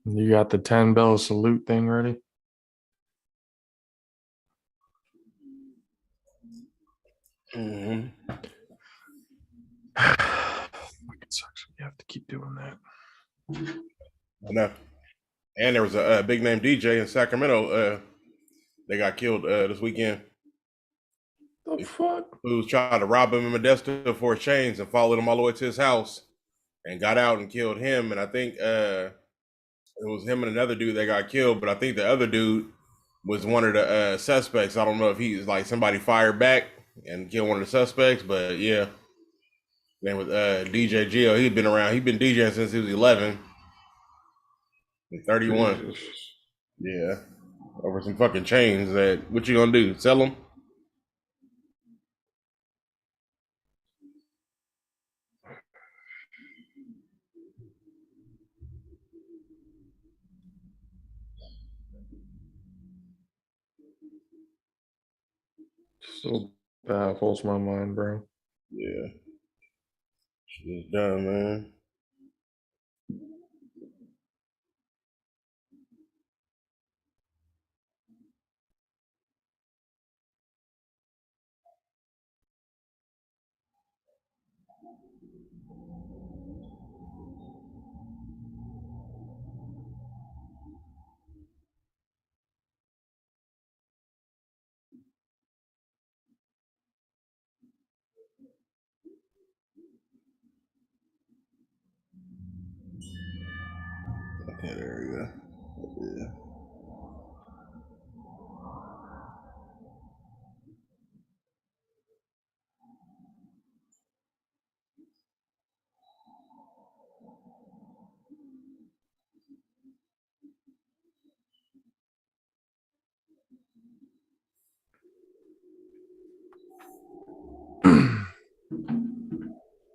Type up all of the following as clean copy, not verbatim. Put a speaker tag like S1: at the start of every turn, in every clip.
S1: You got the 10 bell salute thing ready?
S2: Mm-hmm.
S1: Fucking sucks. You have to keep doing that.
S2: I know. And there was a big name DJ in Sacramento. They got killed this weekend.
S1: The fuck?
S2: Who was trying to rob him in Modesto for his chains and followed him all the way to his house and got out and killed him. And I think it was him and another dude that got killed. But I think the other dude was one of the suspects. I don't know if he's like somebody fired back and killed one of the suspects. But yeah, name was DJ Gio. He'd been around. He'd been DJing since he was 11 and 31.
S1: Jesus.
S2: Yeah, over some fucking chains. That what you gonna do? Sell them?
S1: Still baffles my mind, bro.
S2: Yeah, shit is done, man. Okay, there we go. Yeah.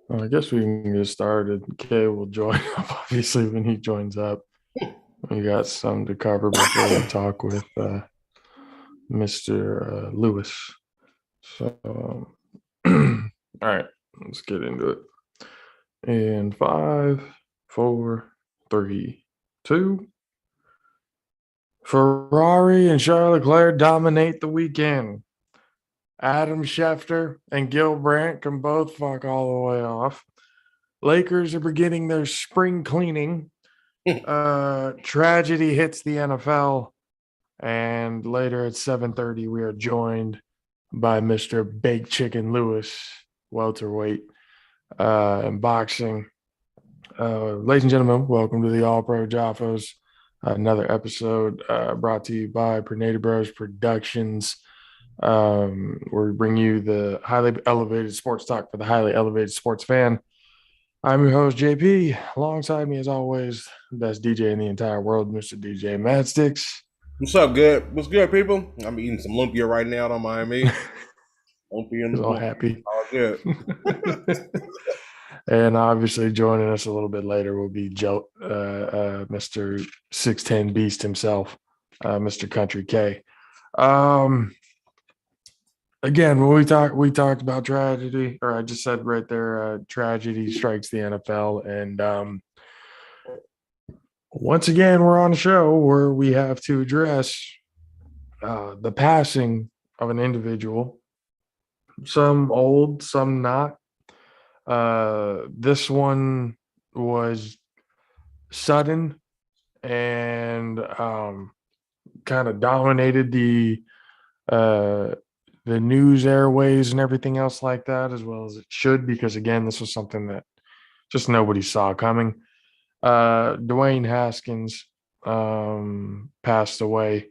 S1: Well, I guess we can get started. Kay will join up, obviously, when he joins up. We got some to cover before we talk with Mr. Lewis. So, all right, let's get into it. And 5, 4, 3, 2. Ferrari and Charles Leclerc dominate the weekend. Adam Schefter and Gil Brandt can both fuck all the way off. Lakers are beginning their spring cleaning. Tragedy hits the NFL. And later at 7:30, we are joined by Mr. Baked Chicken Lewis, welterweight in boxing. Ladies and gentlemen, welcome to the All Pro JAFFOs. Another episode brought to you by Pernada Bros Productions, where we bring you the highly elevated sports talk for the highly elevated sports fan. I'm your host, JP. Alongside me, as always, the best DJ in the entire world, Mr. DJ Madsticks.
S2: What's up, good? What's good, people? I'm eating some lumpia right now. Don't mind me. Lumpia and
S1: He's all
S2: lumpia.
S1: happy.
S2: All good.
S1: And obviously joining us a little bit later will be Mr. 6'10 Beast himself, Mr. Country K. Again, when we talked about tragedy, or I just said right there, tragedy strikes the NFL. And once again, we're on a show where we have to address the passing of an individual, some old, some not. This one was sudden and kind of dominated the news airways and everything else like that, as well as it should, because again, this was something that just nobody saw coming. Dwayne Haskins passed away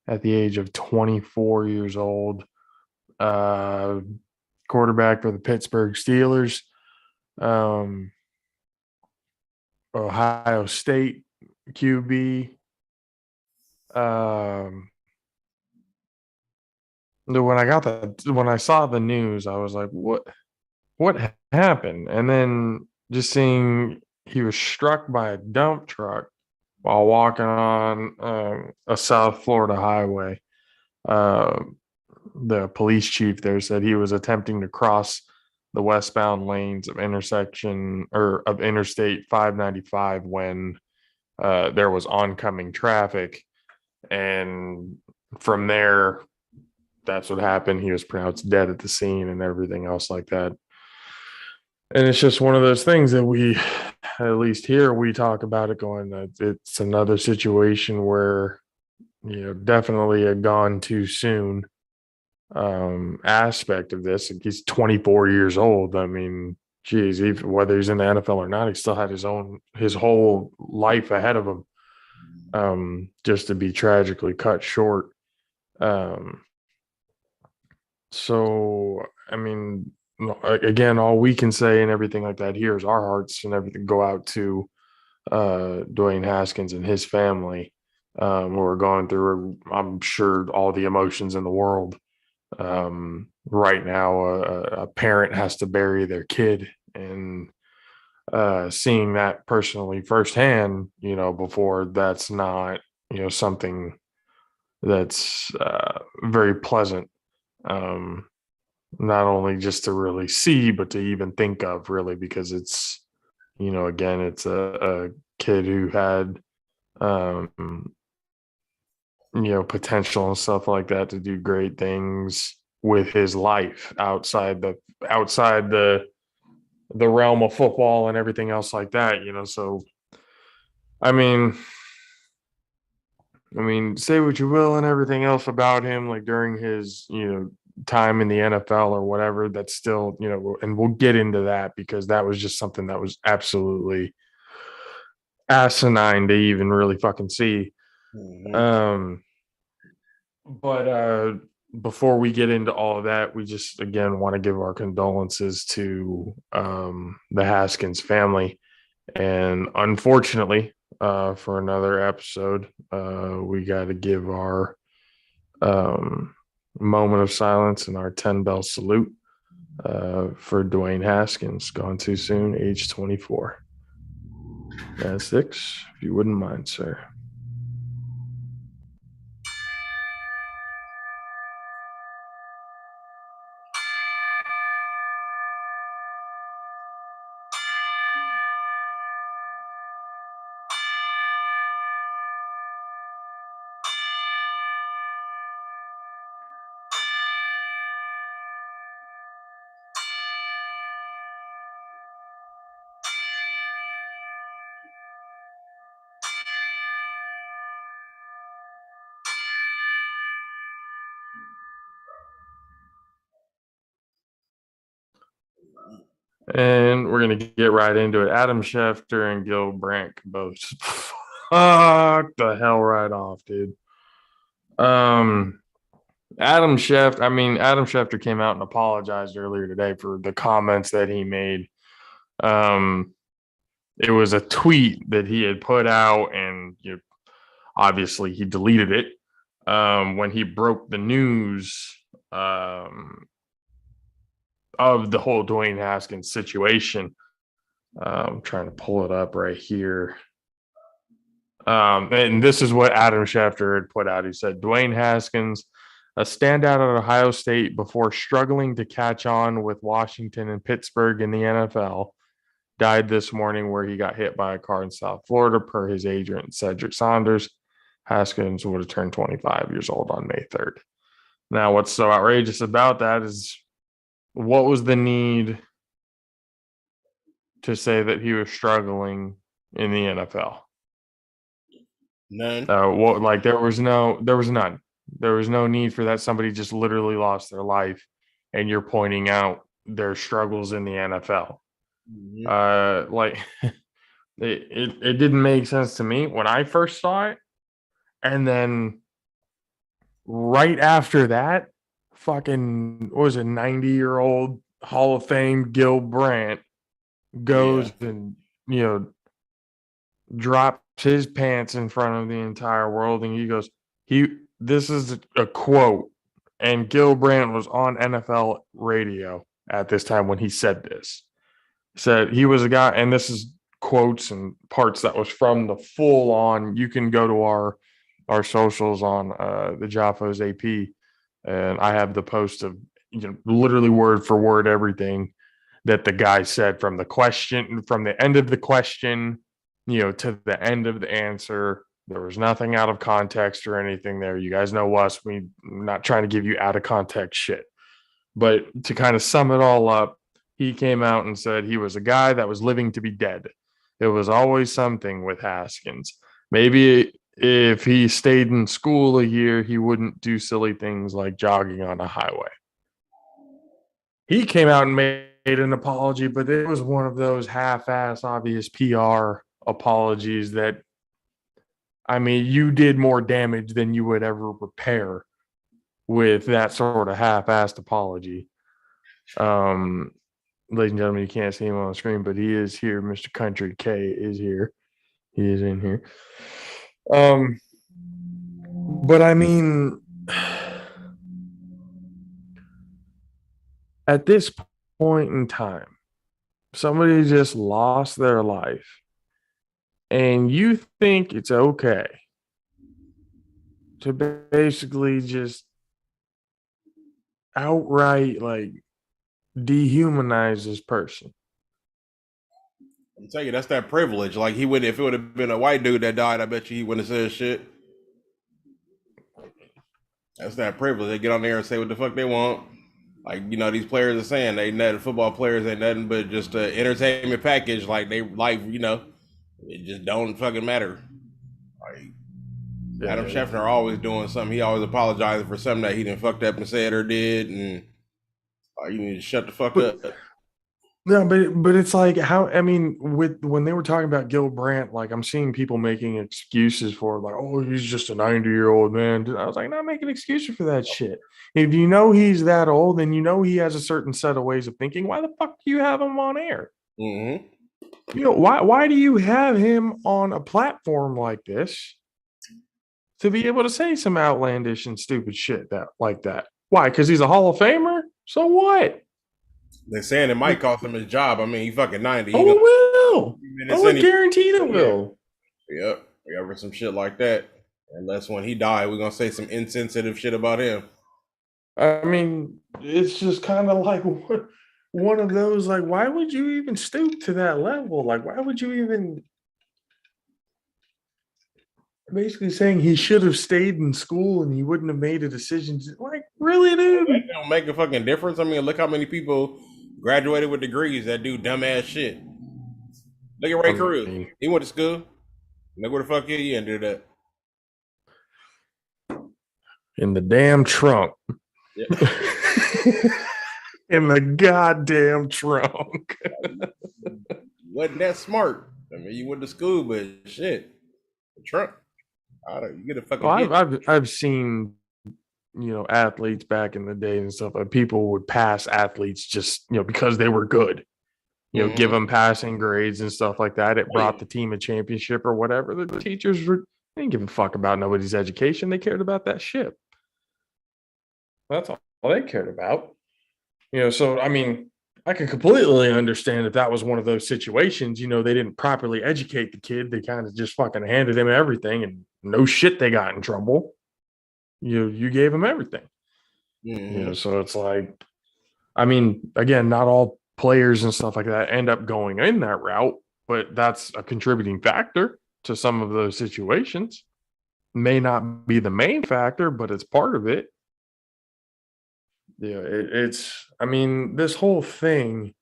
S1: at the age of 24 years old. Quarterback for the Pittsburgh Steelers. Ohio State QB. When I saw the news, I was like, what happened? And then just seeing he was struck by a dump truck while walking on a South Florida highway. The police chief there said he was attempting to cross the westbound lanes of Interstate 595 when there was oncoming traffic, and from there, that's what happened. He was pronounced dead at the scene and everything else like that. And it's just one of those things that we, at least here, we talk about it going that it's another situation where, definitely a gone too soon aspect of this. He's 24 years old. I mean, geez, even whether he's in the NFL or not, he still had his whole life ahead of him. Just to be tragically cut short. Um, so I mean, again, all we can say and everything like that here is our hearts and everything go out to Dwayne Haskins and his family. We're going through, I'm sure, all the emotions in the world. Right now, a parent has to bury their kid, and seeing that personally firsthand, before, that's not, something that's very pleasant. Um, Not only just to really see, but to even think of, really, because it's, again, it's a kid who had, um, potential and stuff like that to do great things with his life outside the realm of football and everything else like that. So I mean, say what you will and everything else about him, like during his, time in the NFL or whatever, that's still, and we'll get into that because that was just something that was absolutely asinine to even really fucking see.
S2: Mm-hmm.
S1: But before we get into all of that, we just again want to give our condolences to the Haskins family. And unfortunately, for another episode, we got to give our um, moment of silence and our 10 bell salute for Dwayne Haskins, gone too soon, age 24. Six, if you wouldn't mind, sir. And we're gonna get right into it. Adam Schefter and Gil Brandt both fuck the hell right off, dude. Um, Adam Schefter came out and apologized earlier today for the comments that he made. Um, it was a tweet that he had put out, and obviously he deleted it when he broke the news of the whole Dwayne Haskins situation. I'm trying to pull it up right here. And this is what Adam Schefter had put out. He said, Dwayne Haskins, a standout at Ohio State before struggling to catch on with Washington and Pittsburgh in the NFL, died this morning where he got hit by a car in South Florida, per his agent, Cedric Saunders. Haskins would have turned 25 years old on May 3rd. Now, what's so outrageous about that is, what was the need to say that he was struggling in the NFL?
S2: None.
S1: There was none. There was no need for that. Somebody just literally lost their life, and you're pointing out their struggles in the NFL. Mm-hmm. It didn't make sense to me when I first saw it, and then right after that, fucking what was it, 90-year-old Hall of Fame Gil Brandt goes and drops his pants in front of the entire world, and he goes, this is a quote, and Gil Brandt was on NFL radio at this time when he said this. Said he was a guy, and this is quotes and parts that was from the full on. You can go to our socials on the JAFFO's AP, and I have the post of literally word for word everything that the guy said, from the question, from the end of the question to the end of the answer. There was nothing out of context or anything there. You guys know us. We're not trying to give you out of context shit. But to kind of sum it all up, he came out and said he was a guy that was living to be dead. It was always something with Haskins. Maybe if he stayed in school a year, he wouldn't do silly things like jogging on a highway. He came out and made an apology, but it was one of those half-ass obvious PR apologies that, I mean, you did more damage than you would ever repair with that sort of half-assed apology. Ladies and gentlemen, you can't see him on the screen, but he is here. Mr. Country K is here. He is in here. But I mean, at this point in time, somebody just lost their life, and you think it's okay to basically just outright like dehumanize this person.
S2: I'm telling you, that's that privilege. Like he would, if it would have been a white dude that died, I bet you he wouldn't have said shit. That's that privilege. They get on there and say what the fuck they want. Like, these players are saying they nothing. Football players ain't nothing but just an entertainment package. Like they life, it just don't fucking matter. Like Adam Schefter always doing something. He always apologizing for something that he didn't fucked up and said or did, and you need to shut the fuck up.
S1: No, but it's like when they were talking about Gil Brandt, like I'm seeing people making excuses for like, oh, he's just a 90-year-old man. I was like, not making excuses for that shit. If you know he's that old, then he has a certain set of ways of thinking. Why the fuck do you have him on air?
S2: Mm-hmm.
S1: Why do you have him on a platform like this to be able to say some outlandish and stupid shit like that? Why? Because he's a Hall of Famer? So what?
S2: They're saying it might cost him his job. I mean, he's fucking 90.
S1: Oh, it will. Oh, guaranteed it will.
S2: Yep. For some shit like that. Unless when he died, we're going to say some insensitive shit about him.
S1: I mean, it's just kind of like one of those, like, why would you even stoop to that level? Like, why would you even basically saying he should have stayed in school and he wouldn't have made a decision? Like, really, dude?
S2: That don't make a fucking difference. I mean, look how many people graduated with degrees that do dumbass shit. Look at Ray Cruz. He went to school. Look where the fuck he ended up.
S1: In the damn trunk. Yeah. In the goddamn trunk.
S2: Wasn't that smart? I mean, you went to school, but shit, the trunk. You get a fucking.
S1: Well, I've seen, athletes back in the day and stuff. Like people would pass athletes just because they were good. Give them passing grades and stuff like that. It brought the team a championship or whatever. The teachers they didn't give a fuck about nobody's education. They cared about that ship. That's all they cared about. So I mean, I can completely understand if that was one of those situations. They didn't properly educate the kid. They kind of just fucking handed him everything, and no shit, they got in trouble. You gave him everything. So it's like, I mean, again, not all players and stuff like that end up going in that route, but that's a contributing factor to some of those situations. May not be the main factor, but it's part of it. I mean, this whole thing,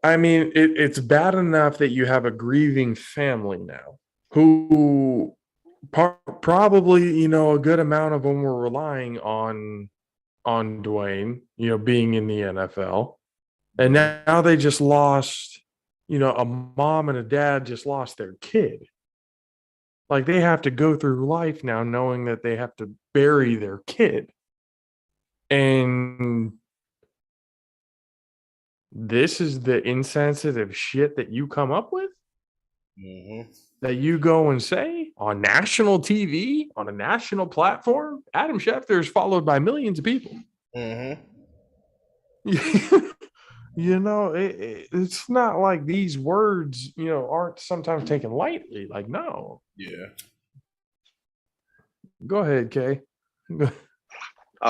S1: I mean, it's bad enough that you have a grieving family now who probably, a good amount of them were relying on Dwayne, being in the NFL. And now they just lost, a mom and a dad just lost their kid. Like they have to go through life now knowing that they have to bury their kid. And this is the insensitive shit that you come up with? That you go and say on national TV, on a national platform? Adam Schefter is followed by millions of people. It's not like these words, aren't sometimes taken lightly. Like, no.
S2: Yeah.
S1: Go ahead, Kay.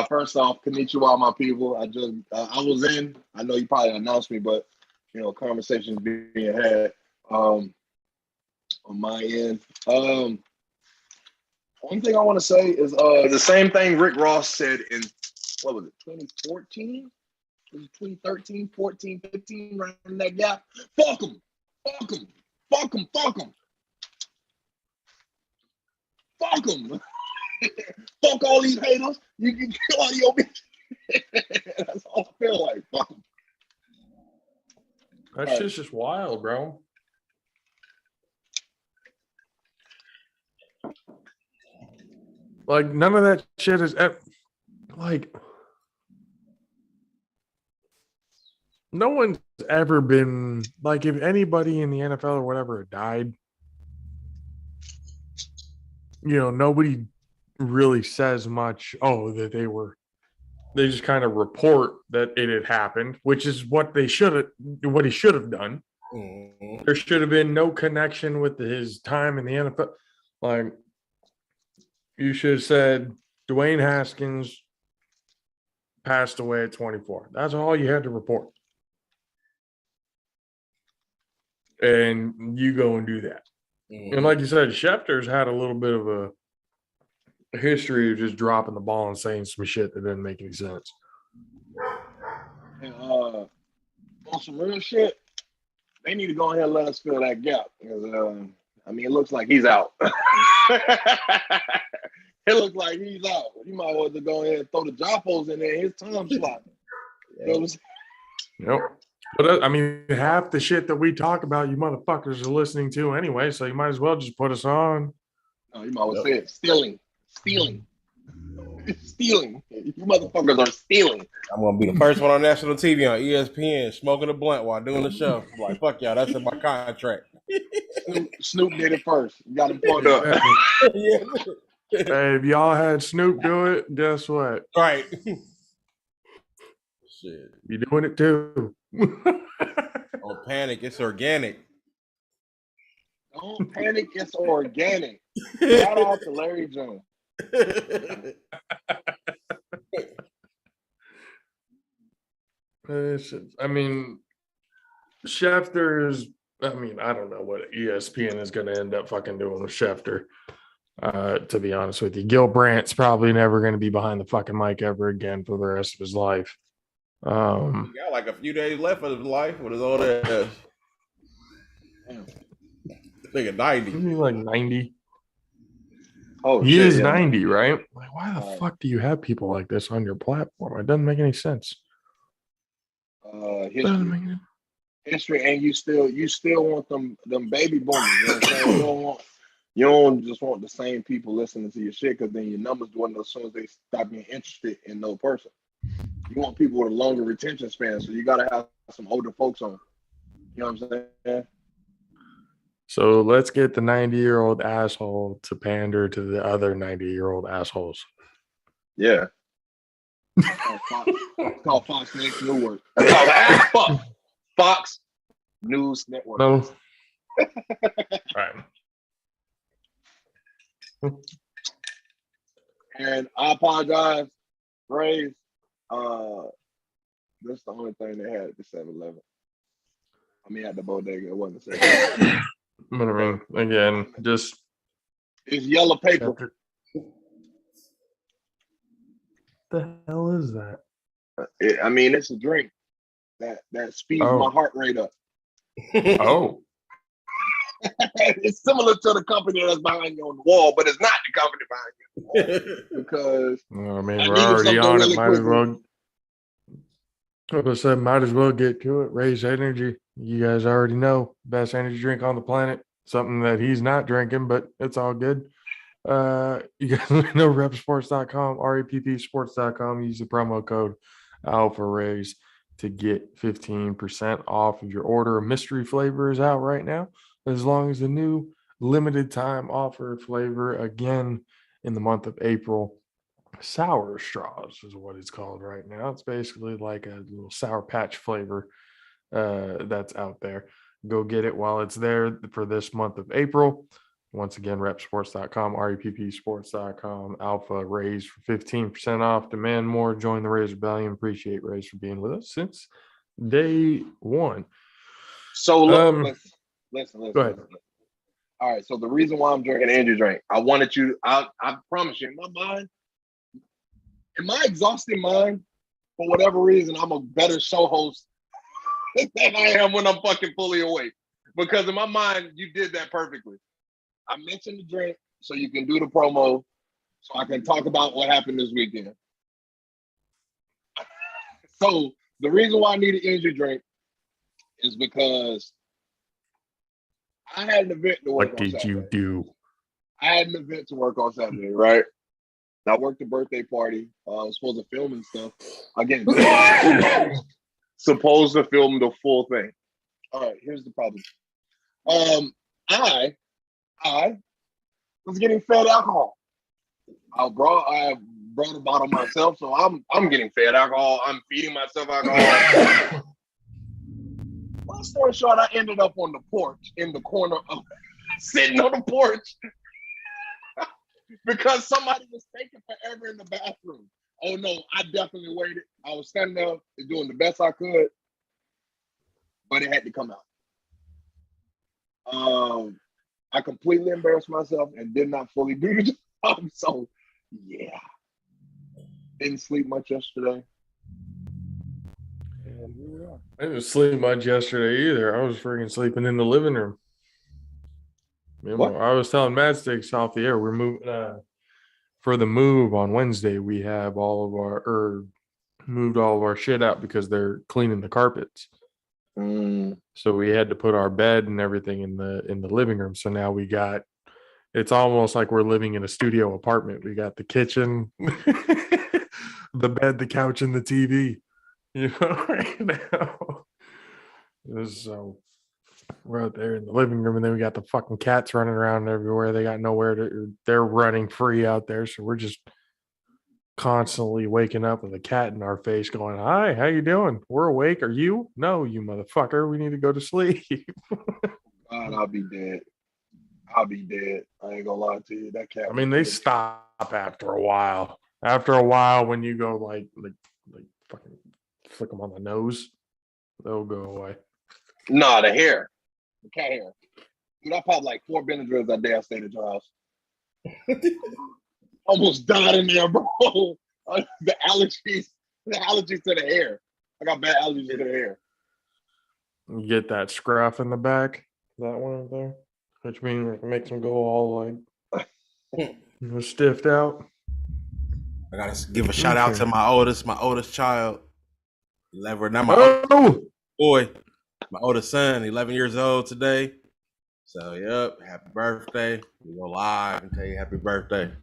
S3: First off, konnichiwa, my people. I was in. I know you probably announced me, but conversations being had. on my end. One thing I want to say is the same thing Rick Ross said in, what was it, 2014? Was it 2013, 14, 15, right in that gap? Fuck them. Fuck them. Fuck them. Fuck them. Fuck them. Fuck all these haters. You can kill all your bitch. That's all I feel like. Fuck them.
S1: That shit's just wild, bro. Like, none of that shit is like, no one's ever been like, if anybody in the NFL or whatever had died, you know, nobody really says much. Oh, that they just kind of report that it had happened, which is what he should have done. Mm-hmm. There should have been no connection with his time in the NFL. Like, you should have said Dwayne Haskins passed away at 24. That's all you had to report. And you go and do that. Mm-hmm. And like you said, Schefter's had a little bit of a history of just dropping the ball and saying some shit that didn't make any sense.
S3: And on some real shit, they need to go ahead and let us fill that gap. Because, I mean, it looks like he's out. It looks like he's out. You might want to go ahead and throw the JAFFOs in there, his time slot.
S1: Yep. But I mean, half the shit that we talk about, you motherfuckers are listening to anyway, so you might as well just put us on.
S3: No, you might as well say it. Stealing. Stealing. You motherfuckers are stealing.
S2: I'm going to be the first one on national TV on ESPN smoking a blunt while doing the show. I'm like, fuck y'all, that's in my contract.
S3: Snoop did it first. You got him pulled up.
S1: Yeah. Hey, if y'all had Snoop do it, guess what?
S2: Right. Shit.
S1: You're doing it too.
S2: Don't panic, it's organic.
S3: Don't panic, it's organic. Shout out to Larry Jones.
S1: I mean, Schefter's, I mean, I don't know what ESPN is going to end up fucking doing with Schefter. To be honest with you, Gil Brandt's probably never going to be behind the fucking mic ever again for the rest of his life.
S2: He got like a few days left of his life with his old ass. Nigga 90.
S1: Isn't he like 90?
S3: Oh,
S1: he is 90, right? Like, why the fuck do you have people like this on your platform? It doesn't make any sense.
S3: History, and you still want them baby boomers. You know what I'm saying? You don't just want the same people listening to your shit, because then your numbers dwindle as soon as they stop being interested in no person. You want people with a longer retention span, so you got to have some older folks on. You know what I'm saying?
S1: So let's get the 90-year-old asshole to pander to the other 90-year-old assholes.
S3: Yeah. It's called Fox News Network. It's called Fox News Network.
S1: No. Right.
S3: And I apologize, Braves. That's the only thing they had at the 7-Eleven. I mean, at the bodega, it wasn't the 7-Eleven.
S1: I mean, again, just
S3: it's yellow paper.
S1: The hell is that?
S3: I mean, it's a drink that speeds my heart rate up.
S1: Oh.
S3: It's similar to the company that's behind you on the wall, but it's not the company behind you on the wall. Because
S1: I mean, we're already on it. Might as well. Like I said, might as well get to it. Raise energy. You guys already know, best energy drink on the planet. Something that he's not drinking, but it's all good. You guys know repsports.com, reppsports.com. Use the promo code AlphaRays to get 15% off of your order. A mystery flavor is out right now, as long as the new limited time offer flavor again in the month of April. Sour straws is what it's called right now. It's basically like a little Sour Patch flavor that's out there. Go get it while it's there for this month of April. Once again, repsports.com, reppsports.com, Alpha Rays for 15% off. Demand more. Join the Rays Rebellion. Appreciate Rays for being with us since day one.
S3: So look, listen.
S1: Go ahead.
S3: All right. So the reason why I'm drinking energy drink, I wanted you. I promise you, in my mind, in my exhausted mind, for whatever reason, I'm a better show host than I am when I'm fucking fully awake. Because in my mind, you did that perfectly. I mentioned the drink so you can do the promo, so I can talk about what happened this weekend. So the reason why I need an energy drink is because I had an event to work
S1: What
S3: on
S1: did
S3: Saturday.
S1: you do?
S3: I had an event to work on Saturday, right? I worked a birthday party. I was supposed to film and stuff. Again, supposed to film the full thing. All right, here's the problem. I was getting fed alcohol. I brought a bottle myself, so I'm getting fed alcohol. I'm feeding myself alcohol. Long story short, I ended up on the porch in the corner of sitting on the porch because somebody was taking forever in the bathroom. Oh no, I definitely waited. I was standing there doing the best I could, but it had to come out. I completely embarrassed myself and did not fully do the job. So yeah, didn't sleep much yesterday. And here we are.
S1: I didn't sleep much yesterday either. I was freaking sleeping in the living room.
S3: What?
S1: I was telling Matt Sticks off the air. We're moving for the move on Wednesday. We have moved all of our shit out because they're cleaning the carpets. So we had to put our bed and everything in the living room. So now it's almost like we're living in a studio apartment. We got the kitchen, the bed, the couch, and the TV. Right now. So we're out there in the living room, and then we got the fucking cats running around everywhere. They got nowhere they're running free out there. So we're just constantly waking up with a cat in our face going, "Hi, how you doing? We're awake. Are you? No, you motherfucker. We need to go to sleep."
S3: God, I'll be dead. I'll be dead. I ain't gonna lie to you. That cat.
S1: I mean, they stop after a while. After a while, when you go like fucking flick them on the nose, they'll go away.
S3: Nah, the hair. The cat hair. Dude, I popped like 4 Benadryls that day I stayed at your house. Almost died in there, bro. The allergies to the hair. I got bad allergies to the hair.
S1: You get that scruff in the back, that one up there, which means it makes them go all like stiffed out.
S2: I gotta give a shout out to my oldest child. 11, not my
S1: oldest
S2: boy, my oldest son, 11 years old today. So yep, happy birthday. We go live and tell you happy birthday.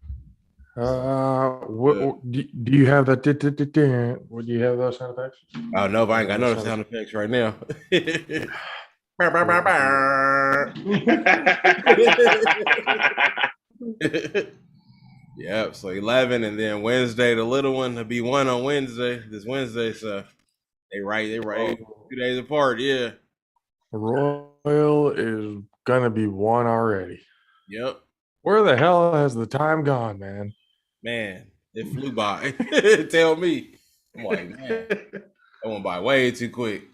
S1: What do you have that? What do you have those sound effects?
S2: Oh no, I ain't got no sound effects right now. Yep. So 11, and then Wednesday, the little one will be 1 on this Wednesday. So they right 2 days apart. Yeah.
S1: Royal is gonna be 1 already.
S2: Yep.
S1: Where the hell has the time gone, man?
S2: Man, it flew by. Tell me. I'm like, man, I went by way too quick.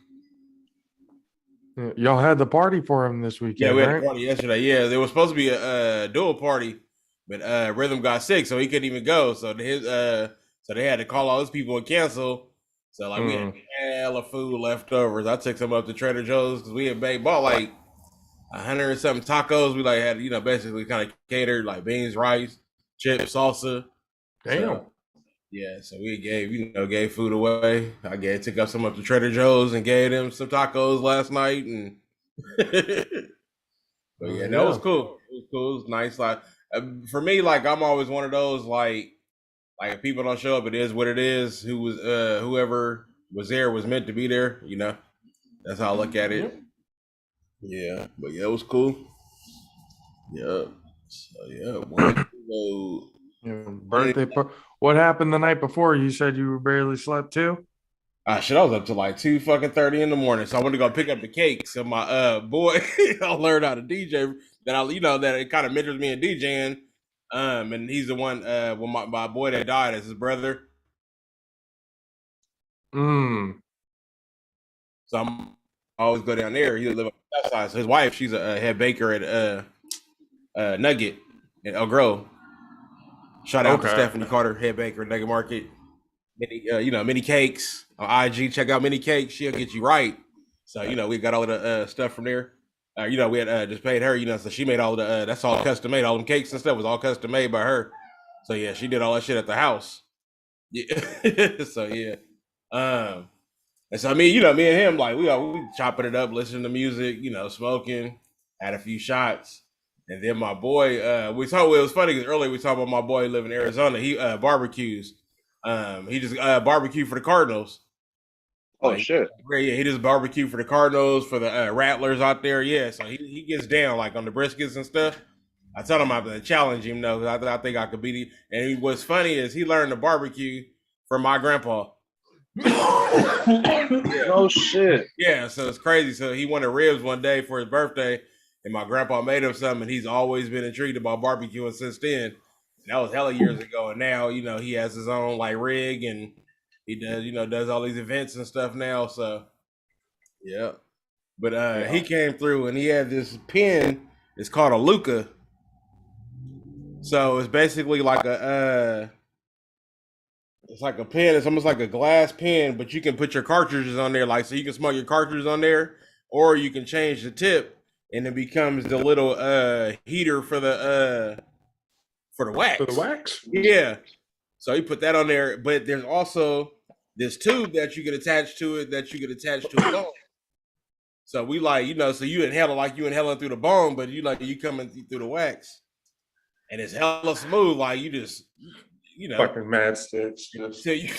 S1: Y'all had the party for him this weekend.
S2: Yeah, we had
S1: right?
S2: a party yesterday. Yeah, there was supposed to be a dual party, but Rhythm got sick, so he couldn't even go. So they had to call all those people and cancel. So like we had hella food leftovers. I took some up to Trader Joe's because we had bought like 100 and something tacos. We like had basically kind of catered like beans, rice, chips, salsa.
S1: Damn.
S2: So, yeah, so we gave food away. I took up some up to Trader Joe's and gave them some tacos last night, and but yeah, that was cool. It was cool. It was nice. Like for me, like I'm always one of those like if people don't show up, it is what it is. Whoever was there was meant to be there. That's how I look at it. Yeah, but yeah, it was cool. Yeah. So yeah,
S1: birthday. What happened the night before? You said you barely slept too.
S2: Shit, I was up to like 2:30 in the morning, so I went to go pick up the cake. So my boy, I learned how to DJ. That it kind of mentors me in DJing. And he's the one. My boy that died is his brother. So I always go down there. He live on the south side. So his wife, she's a head baker at Nugget in El Grove. Shout out to
S1: Okay.
S2: Stephanie Carter, head baker at Nugget Market. Mini Cakes on IG. Check out Mini Cakes. She'll get you right. So we got all of the stuff from there. We had just paid her. So she made all the that's all custom made. All them cakes and stuff was all custom made by her. So yeah, she did all that shit at the house. Yeah. So yeah. And so me and him, like we chopping it up, listening to music, smoking, had a few shots. And then my boy, it was funny because earlier we talked about my boy living in Arizona. He barbecues. He just barbecued for the Cardinals.
S3: Oh
S2: Like,
S3: shit!
S2: Yeah, he just barbecued for the Cardinals, for the Rattlers out there. Yeah, so he gets down like on the briskets and stuff. I told him I'm gonna challenge him though, because I think I could beat him. And what's funny is he learned to barbecue from my grandpa.
S3: Oh shit!
S2: Yeah, so it's crazy. So he wanted ribs one day for his birthday, and my grandpa made him something, and he's always been intrigued about barbecuing since then. And that was hella years ago, and now he has his own like rig, and he does all these events and stuff now. So yeah, but he came through and he had this pen. It's called a Luca. So it's basically like it's like a pen. It's almost like a glass pen, but you can put your cartridges on there, so you can smoke your cartridges on there, or you can change the tip, and it becomes the little heater for the wax.
S1: For the wax?
S2: Yeah. So he put that on there, but there's also this tube that you can attach to it a bone. So we so you inhale it like you inhaling through the bone, but you coming through the wax, and it's hella smooth. Like you just
S1: fucking mad stitch.
S2: Till you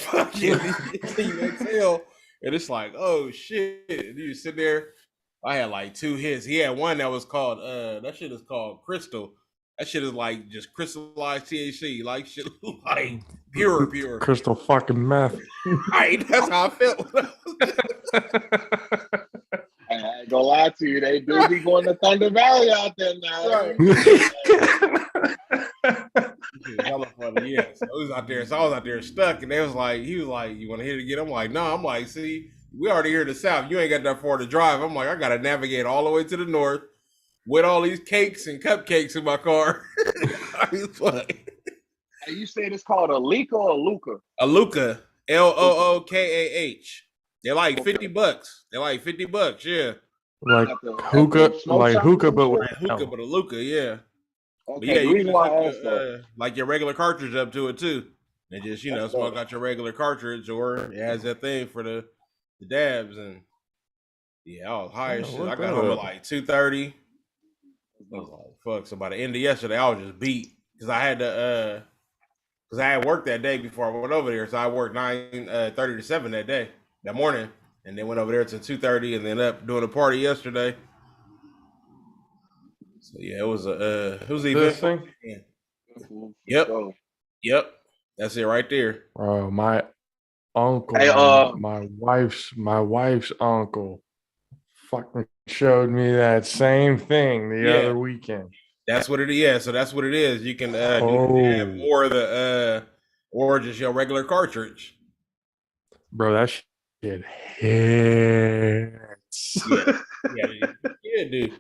S2: exhale, and it's like, oh shit! And you sit there. I had like 2 hits. He had one that was called that shit is called Crystal. That shit is like just crystallized THC, like shit, like pure
S1: crystal fucking meth.
S2: Right, that's how I felt.
S3: I ain't gonna lie to you, they do be going to Thunder Valley out there now.
S2: Hella funny, yeah. So I was out there stuck, and he was like, you want to hit it again? I'm like, no. I'm like, see, we already here in the South. You ain't got that far to drive. I'm like, I gotta navigate all the way to the north with all these cakes and cupcakes in my car.
S3: Hey, you said it's called a Lika or a Luca?
S2: A Luca, Lookah. They're like $50. They're like $50, yeah.
S1: Like hookah, but with
S2: a Luca, yeah.
S3: Okay,
S2: But yeah,
S3: the
S2: you
S3: reason
S2: can
S3: why I
S2: hook
S3: asked that.
S2: like your regular cartridge up to it too, and just smoke out your regular cartridge, or it has that thing for the dabs. And yeah, I was high as shit. I got home at like 2:30. I was like, fuck. So by the end of yesterday, I was just beat because I had to because I had work that day before I went over there. So I worked 9:30 to 7 that morning, and then went over there to 2:30, and then up doing a party yesterday. So yeah, it was an event
S1: thing.
S2: Yeah. Yep. That's it right there.
S1: Bro, my uncle,
S3: Hey,
S1: my wife's uncle, fucking showed me that same thing the other weekend.
S2: That's what it is. Yeah, so that's what it is. You can do or or just your regular cartridge.
S1: Bro, that shit hits.
S2: Yeah, dude.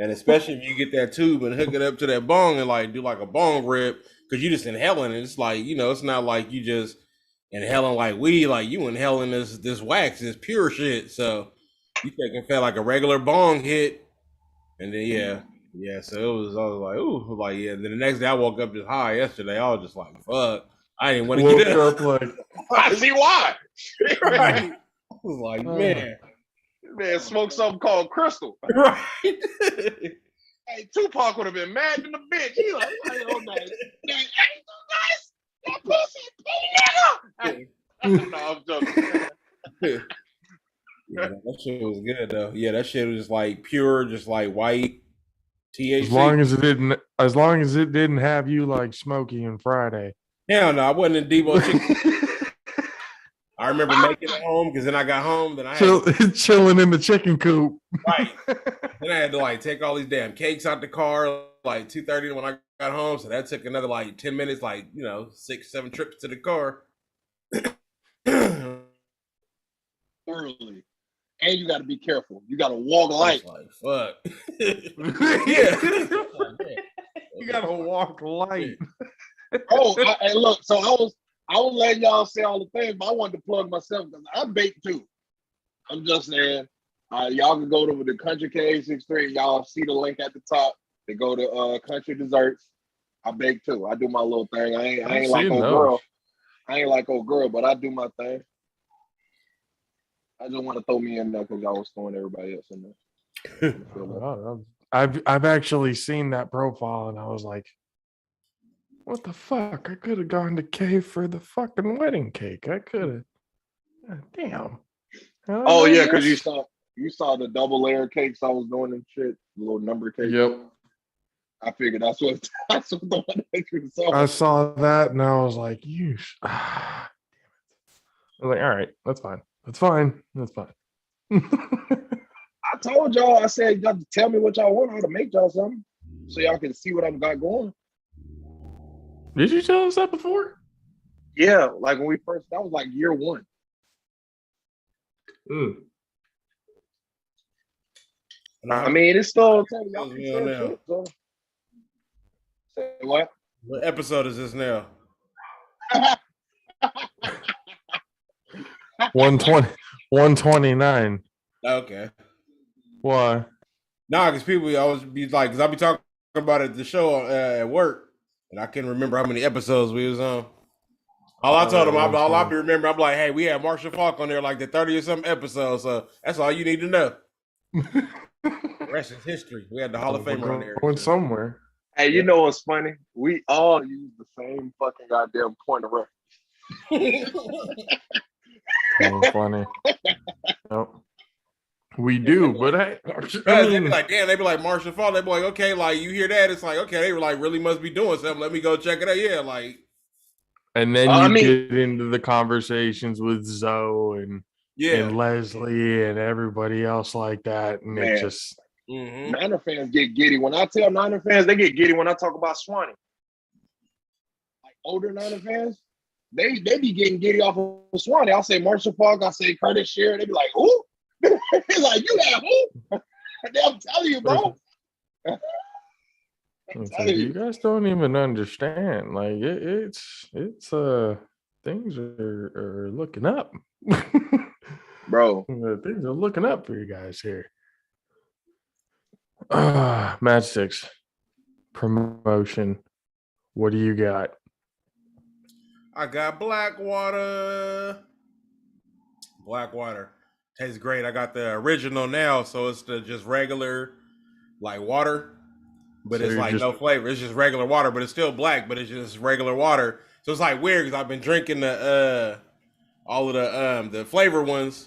S2: And especially if you get that tube and hook it up to that bong and like do like a bong rip, because you just inhaling it. It's like, it's not like you just inhaling like weed, like you inhaling this wax, this pure shit. So you taking fat like a regular bong hit. And then so I was like, ooh, like And then the next day I woke up just high yesterday. I was just like, fuck. I didn't want to get up.
S1: Like,
S3: I see why.
S2: Right. I was like, man,
S3: smoke something called Crystal.
S2: Right.
S3: Hey, Tupac would have been mad in the bitch. He like, oh, nice. That ain't so nice. That pussy, nigga. No, I'm joking.
S2: Yeah, that shit was good though. Yeah, that shit was just like pure, just like white THC.
S1: As long as it didn't have you like Smokey and Friday.
S2: Hell no, I wasn't in Debo chicken. I remember making it home because then I got home. Then I had
S1: chilling in the chicken coop.
S2: Right. Then I had to like take all these damn cakes out the car like 2:30 when I got home. So that took another like 10 minutes, like 6-7 trips to the car.
S3: Early. And you got to be careful. You got to walk light.
S2: Like fuck. Yeah.
S1: You gotta walk light.
S3: And look, so I was letting y'all say all the things, but I wanted to plug myself because I bake too. I'm just saying, y'all can go to the Country K63. Y'all see the link at the top. They go to Country Desserts. I bake too. I do my little thing. I ain't like old girl. I ain't like old girl, but I do my thing. I just want to throw me in there because y'all was throwing everybody else in there.
S1: I've actually seen that profile and I was like, what the fuck? I could have gone to K for the fucking wedding cake. I could have. Damn.
S3: Oh yeah, because you saw the double layer cakes I was doing and shit, the little number cake.
S1: Yep.
S3: I figured that's what the one that saw.
S1: I saw that and I was like, damn it. I was like, all right, that's fine. That's fine. That's fine.
S3: I told y'all, I said, y'all tell me what y'all want, I'll make y'all something so y'all can see what I've got going.
S1: Did you tell us that before?
S3: Yeah, like when we first, that was like year one. I mean, it's still y'all can share shit. So. Say what?
S2: What episode is this now?
S1: 129.
S2: Okay.
S1: Why?
S2: Nah, because people always be like, because I be talking about it at the show at work, and I can't remember how many episodes we was on. All I told them, all I be remember, I'm like, hey, we had Marshall Falk on there like the 30 or something episodes, so that's all you need to know. The rest is history. We had the Hall of Famer on there.
S1: Going somewhere.
S3: Hey, you know what's funny? We all use the same fucking goddamn point of reference.
S1: Funny. Nope. We do, but I
S2: mean, they be like, damn, they be like Marshall Falk. They be like, okay, like you hear that? It's like, okay, they were like really must be doing something. Let me go check it out. Yeah, like.
S1: And then get into the conversations with Zoe and Leslie and everybody else like that, and it just.
S3: Niner fans get giddy. When I tell Niner fans, they get giddy when I talk about Swanee. Like older Niner fans, they be getting giddy off of Swanee. I'll say Marshall Falk, I'll say Curtis Shearer. They be like, who? He's like, you got who? I'm telling you, bro.
S1: You guys don't even understand. Like it's things are looking up.
S3: Bro.
S1: Things are looking up for you guys here. Matchsticks promotion. What do you got?
S2: I got Blackwater. Blackwater tastes great. I got the original now, so it's the just regular like water, but so it's like no flavor. It's just regular water, but it's still black, but it's just regular water. So it's like weird because I've been drinking the all of the flavor ones.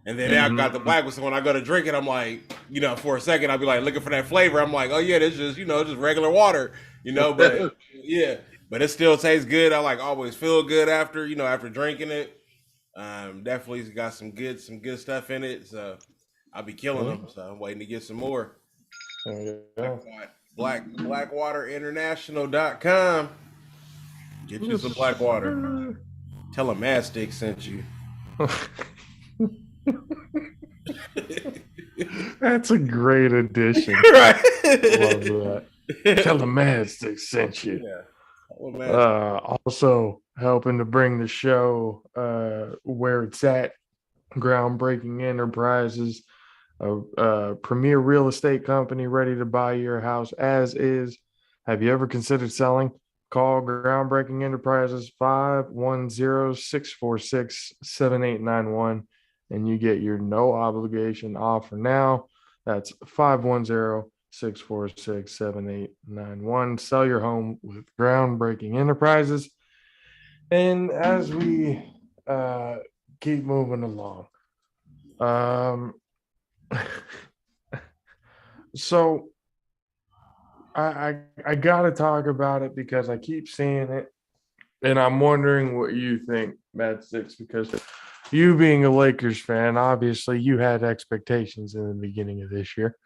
S2: And then now I got the black one. So when I go to drink it, I'm like, for a second, I'll be like looking for that flavor. I'm like, oh yeah, this just, just regular water, but yeah, but it still tastes good. I like always feel good after, after drinking it. Definitely got some good stuff in it. So I'll be killing them. So I'm waiting to get some more. BlackwaterInternational.com. Get you some Blackwater. Tell them Mad Stick sent you.
S1: That's a great addition. Right. Love that. Tell the Mad Stick sent you. Yeah. Also helping to bring the show where it's at. Groundbreaking Enterprises, a premier real estate company ready to buy your house as is. Have you ever considered selling? Call Groundbreaking Enterprises 510-646-7891. And you get your no obligation offer now. That's 510-646-7891. Sell your home with Groundbreaking Enterprises. And as we keep moving along, so I got to talk about it because I keep seeing it, and I'm wondering what you think, Matt Six, because you being a Lakers fan, obviously you had expectations in the beginning of this year.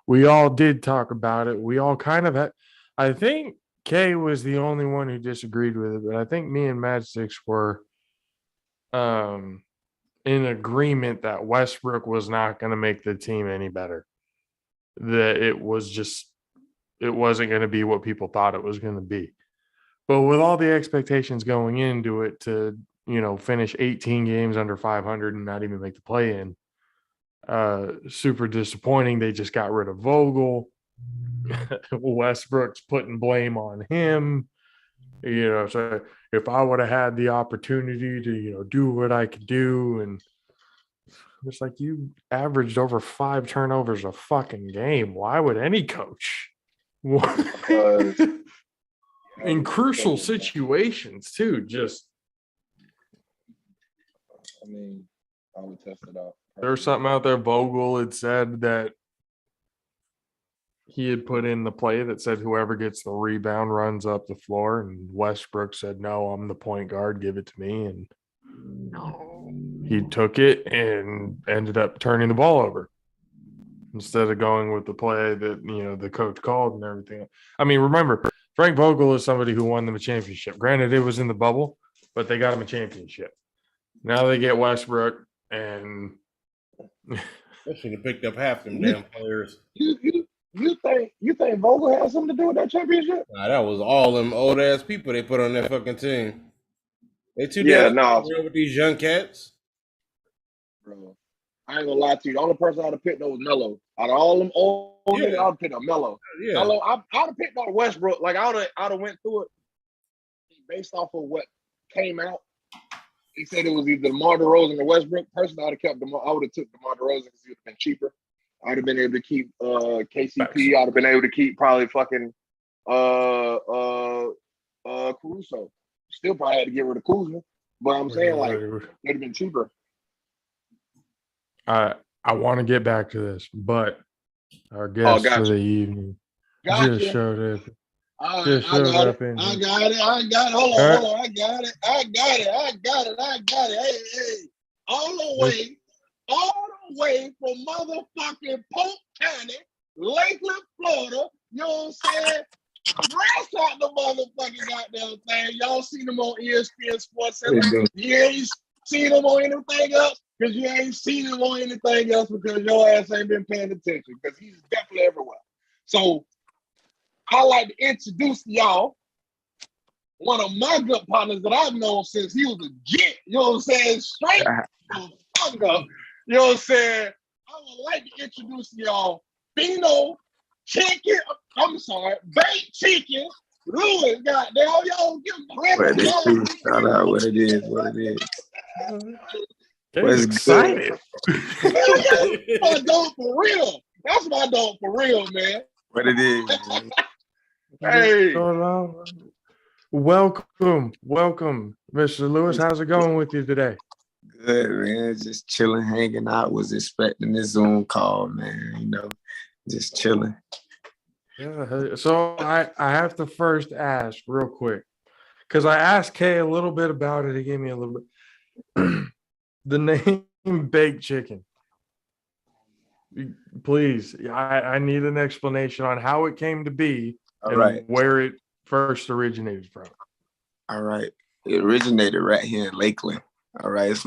S1: We all did talk about it. We all kind of had. I think Kay was the only one who disagreed with it, but I think me and Mad Six were in agreement that Westbrook was not going to make the team any better. That it was just it wasn't going to be what people thought it was going to be. But with all the expectations going into it to, finish 18 games under 500 and not even make the play in, super disappointing. They just got rid of Vogel. Westbrook's putting blame on him. So if I would have had the opportunity to, do what I could do, and it's like you averaged over 5 turnovers a fucking game. Why would any coach? In crucial situations too,
S3: I would test it out.
S1: There's something out there. Vogel had said that he had put in the play that said whoever gets the rebound runs up the floor, and Westbrook said, "No, I'm the point guard. Give it to me." And he took it and ended up turning the ball over instead of going with the play that the coach called and everything. I mean, remember, Frank Vogel is somebody who won them a championship. Granted, it was in the bubble, but they got him a championship. Now they get Westbrook, and
S2: They should have picked up half them damn players.
S3: You think Vogel has something to do with that championship?
S2: Nah, that was all them old ass people they put on that fucking team. They too
S3: Yeah,
S2: damn with these young cats.
S3: Bro, I ain't gonna lie to you. The only person I'd have picked up was Melo. Out of all them old niggas, I'd have picked up Melo.
S2: Yeah.
S3: Melo, I'd have picked up Westbrook. Like I'd have went through it based off of what came out. He said it was either DeMar DeRozan or Westbrook. Personally, I'd have kept DeMar. I would have took DeMar DeRozan because he would have been cheaper. I'd have been able to keep KCP. I'd have been able to keep probably fucking Caruso. Still probably had to get rid of Kuzma. But I'm saying it'd have been cheaper.
S1: I want to get back to this, but our guest for the evening just showed up.
S3: I got it. Hold on. I got it. Hey. All the way from motherfucking Polk County, Lakeland, Florida. You know what I'm saying? Rash out the motherfucking goddamn thing. Y'all seen them on ESPN Sports Center. You ain't seen them on anything else because you ain't seen him on anything else because your ass ain't been paying attention because he's definitely everywhere. So I like to introduce to y'all one of my good partners that I've known since he was a jet. You know what I'm saying? Straight the fuck up. You know what I'm saying? I would like to introduce to y'all Fino Chicken. I'm sorry, Baked Chicken. Lewis, goddamn, y'all give him credit.
S4: Shout out what it is.
S1: What's excited?
S3: That's my dog for real. That's my dog for real, man.
S4: What it is, man.
S3: Hey.
S1: Welcome, Mr. Lewis. How's it going with you today?
S4: Good, man. Just chilling, hanging out. Was expecting this Zoom call, man. Just chilling.
S1: Yeah. So I have to first ask real quick, because I asked Kay a little bit about it. He gave me a little bit. The name Baked Chicken. Please, I need an explanation on how it came to be and where it first originated from.
S4: All right. It originated right here in Lakeland. All right.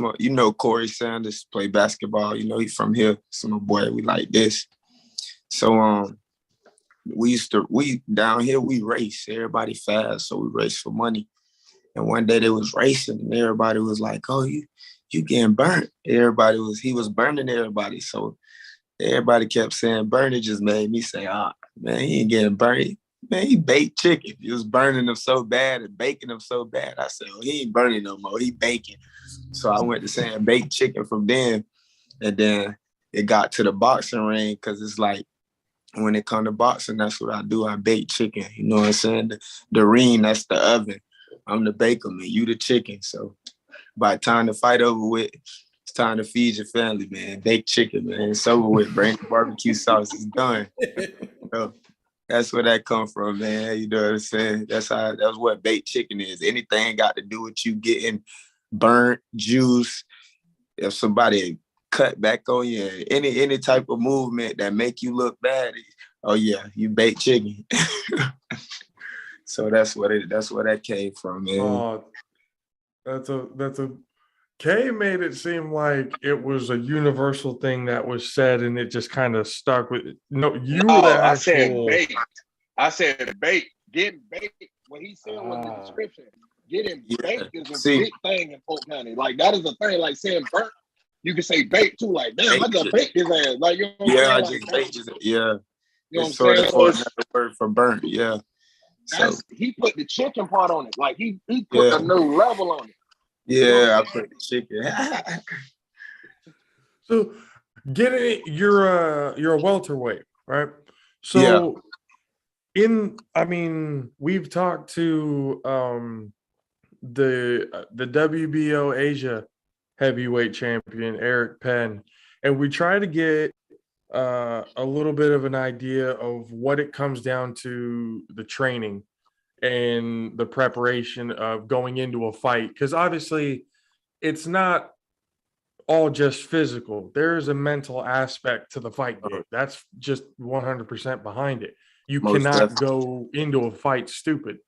S4: Corey Sanders play basketball. He's from here. So my boy, we like this. So we down here, we race. Everybody fast, so we race for money. And one day they was racing and everybody was like, "Oh, you getting burnt." He was burning everybody. So everybody kept saying burn. It just made me say, man, he ain't getting burnt. Man, he baked chicken. He was burning them so bad and baking them so bad. I said, he ain't burning no more. He baking. So I went to saying baked chicken from then. And then it got to the boxing ring because it's like when it comes to boxing, that's what I do. I bake chicken. You know what I'm saying? The ring, that's the oven. I'm the baker, man. You the chicken. So by the time the fight over with, it's time to feed your family, man. Baked chicken, man. It's over with. Bring the barbecue sauce. It's done. That's where that come from, man. You know what I'm saying? That's what baked chicken is. Anything got to do with you getting burnt, juice. If somebody cut back on you, any type of movement that make you look bad, oh yeah, you baked chicken. So that's where that came from, man.
S1: Oh, that's a Kay made it seem like it was a universal thing that was said and it just kind of stuck with it. No, you were the actual.
S3: I said bait. Getting bait. What he said was the description. Getting bait is a big thing in Polk County. Like that is a thing. Like saying burnt, you can say bait too. Like damn, I just baked his ass. Like you know what I'm saying?
S4: I
S3: like,
S4: just baked his. Yeah,
S3: you know what I'm
S4: sort
S3: saying?
S4: of for another word for burnt. Yeah. So
S3: he put the chicken part on it. Like he put a new level on it.
S4: Yeah, I put the chicken.
S1: So getting it, you're a welterweight, right? So we've talked to the WBO Asia heavyweight champion Eric Penn, and we try to get a little bit of an idea of what it comes down to the training and the preparation of going into a fight, because obviously it's not all just physical. There's a mental aspect to the fight game. That's just 100% behind it. You cannot go into a fight stupid.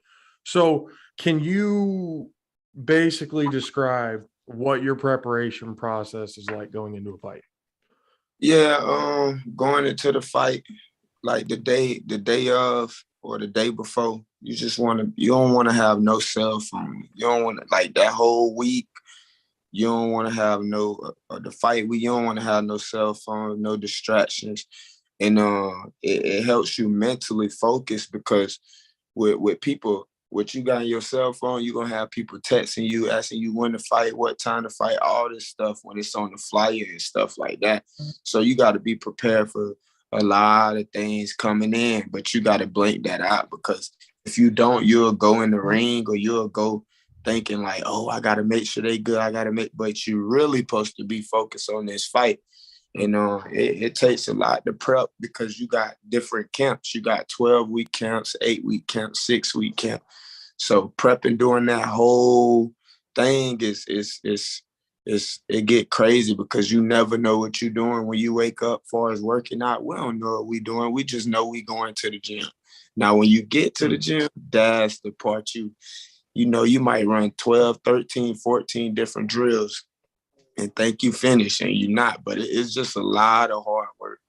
S1: So can you basically describe what your preparation process is like going into a fight?
S4: Yeah, going into the fight, like the day of or the day before, you don't want to have no cell phone. You don't want to, like, that whole week, you don't want to have the fight week, you don't want to have no cell phone, no distractions. And it helps you mentally focus, because with people, what you got on your cell phone, you're going to have people texting you, asking you when to fight, what time to fight, all this stuff when it's on the flyer and stuff like that. So you got to be prepared for a lot of things coming in, but you got to blank that out, because if you don't, you'll go in the ring, or you'll go thinking like, oh, I got to make sure they good. But you really supposed to be focused on this fight. And it takes a lot to prep, because you got different camps. You got 12-week camps, 8-week camps, 6-week camp. So prepping during that whole thing it get crazy, because you never know what you're doing when you wake up. Far as working out, we don't know what we're doing. We just know we going to the gym. Now, when you get to the gym, that's the part you might run 12, 13, 14 different drills and think you finish, and you're not. But it's just a lot of hard work.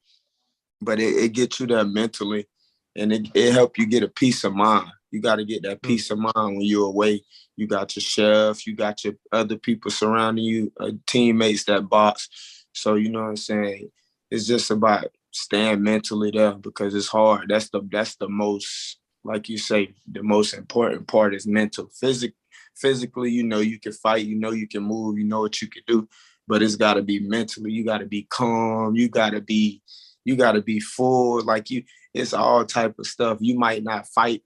S4: But it gets you there mentally, and it help you get a peace of mind. You got to get that peace of mind when you're away. You got your chef, you got your other people surrounding you, teammates that box. So, you know what I'm saying? It's just about staying mentally there, because it's hard. That's the most, like you say, the most important part is mental. Physically, you can fight, you can move, you know what you can do, but it's got to be mentally. You got to be calm. You got to be full. It's all type of stuff. You might not fight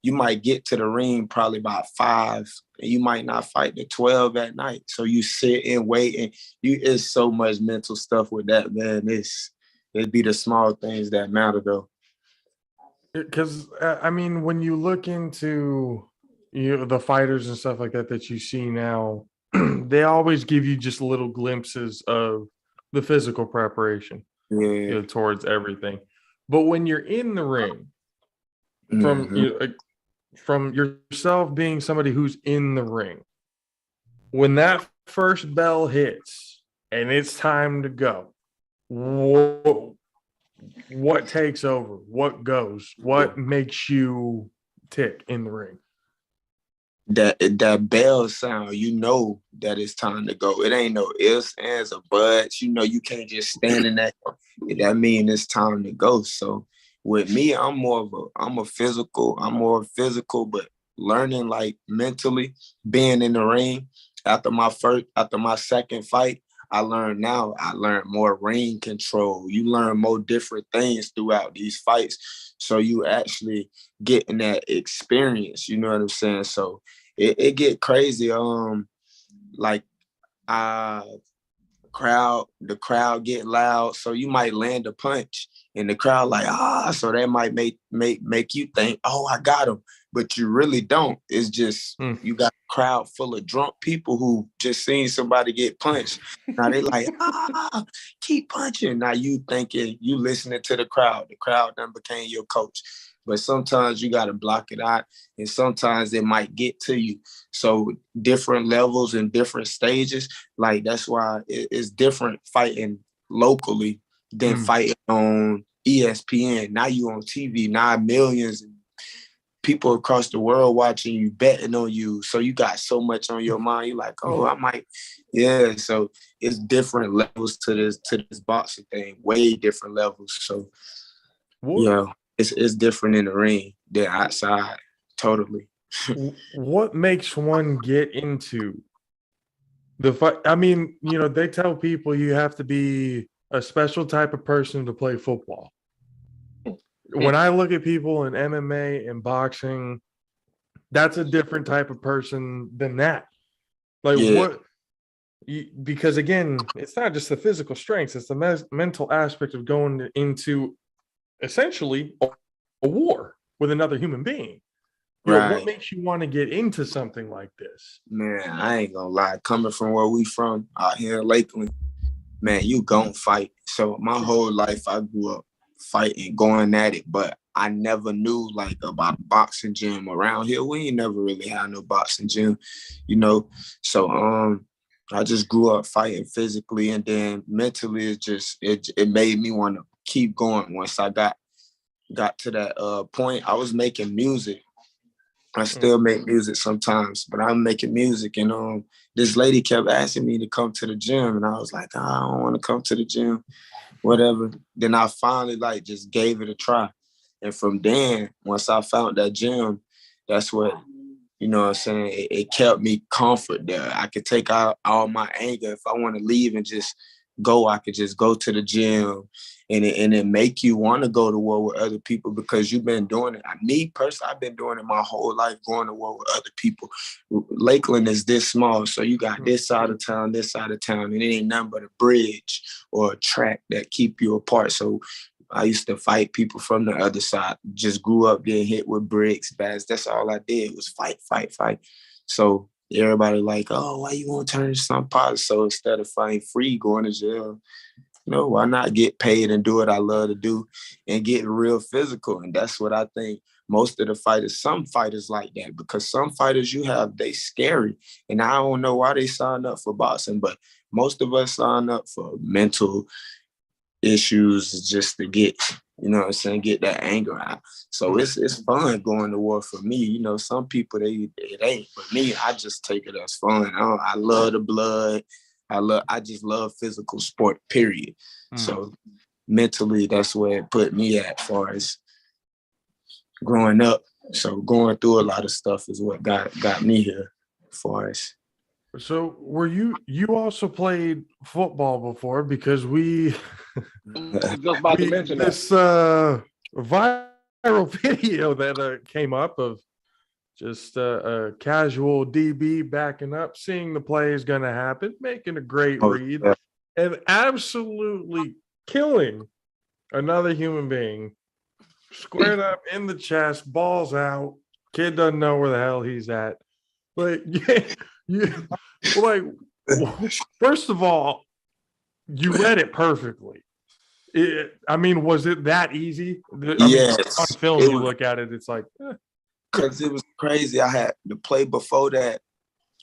S4: you might get to the ring probably about 5, and you might not fight to 12 at night. So you sit and wait, and it's so much mental stuff with that, man. It'd be the small things that matter, though.
S1: Because when you look into the fighters and stuff like that you see now, they always give you just little glimpses of the physical preparation towards everything. But when you're in the ring, from yourself being somebody who's in the ring, when that first bell hits and it's time to go, what takes over? What goes? What makes you tick in the ring?
S4: That bell sound, that it's time to go. It ain't no ifs, ands, or buts. You can't just stand in that. That means it's time to go. So with me, I'm more physical, but learning, like, mentally, being in the ring after my second fight, I learned more ring control. You learn more different things throughout these fights. So you actually getting that experience, you know what I'm saying? So it get crazy. The crowd get loud, so you might land a punch and the crowd so that might make you think, oh, I got him, but you really don't. It's just you got a crowd full of drunk people who just seen somebody get punched. Now they keep punching. Now you thinking, you listening to the crowd then became your coach. But sometimes you got to block it out, and sometimes it might get to you. So different levels and different stages, that's why it's different fighting locally than fighting on ESPN. Now you on TV. Now millions and people across the world watching you, betting on you. So you got so much on your mind. You're like, oh, I might. Yeah. So it's different levels to this boxing thing. Way different levels. So yeah, it's different in the ring than outside. Totally.
S1: What makes one get into the fight? I mean, they tell people you have to be a special type of person to play football. When I look at people in MMA and boxing, that's a different type of person than that. Like what? Because again, it's not just the physical strengths; it's the mental aspect of going into essentially a war with another human being.
S4: Right.
S1: What makes you want to get into something like this?
S4: Man, I ain't gonna lie. Coming from where we from out here in Lakeland, man, you gon' fight. So my whole life I grew up fighting, going at it, but I never knew like about a boxing gym around here. We ain't never really had no boxing gym, So I just grew up fighting physically, and then mentally it made me want to keep going. Once I got to that point, I was making music. I still make music sometimes, but I'm making music, and this lady kept asking me to come to the gym, and I was like, I don't want to come to the gym, whatever. Then I finally like just gave it a try, and from then, once I found that gym, that's what what I'm saying. It kept me comfort there. I could take out all my anger. If I want to leave and just go, I could just go to the gym, and it make you want to go to war with other people because you've been doing it. Me personally, I've been doing it my whole life, going to war with other people. Lakeland is this small, so you got this side of town, and it ain't nothing but a bridge or a track that keep you apart. So I used to fight people from the other side. Just grew up getting hit with bricks, bats. That's all I did was fight. So everybody like, oh, why you want to turn to something positive? So instead of fighting free, going to jail, why not get paid and do what I love to do and get real physical? And that's what I think most of the fighters, some fighters like that, because some fighters they scary. And I don't know why they signed up for boxing, but most of us sign up for mental issues just to get, get that anger out. So it's fun going to war for me. Some people, it ain't. But me, I just take it as fun. I love the blood. I just love physical sport, period. So mentally, that's where it put me at as far as growing up. So going through a lot of stuff is what got me here as far as.
S1: So were you also played football before? Because we
S3: just about to mention
S1: this viral video that came up of just a casual DB backing up, seeing the play is going to happen, making a great read, and absolutely killing another human being, squared up in the chest, balls out. Kid doesn't know where the hell he's at. Like, first of all, you read it perfectly. Was it that easy?
S4: Yes.
S1: On film, you look at it, it's like,
S4: because it was crazy. I had the play before that,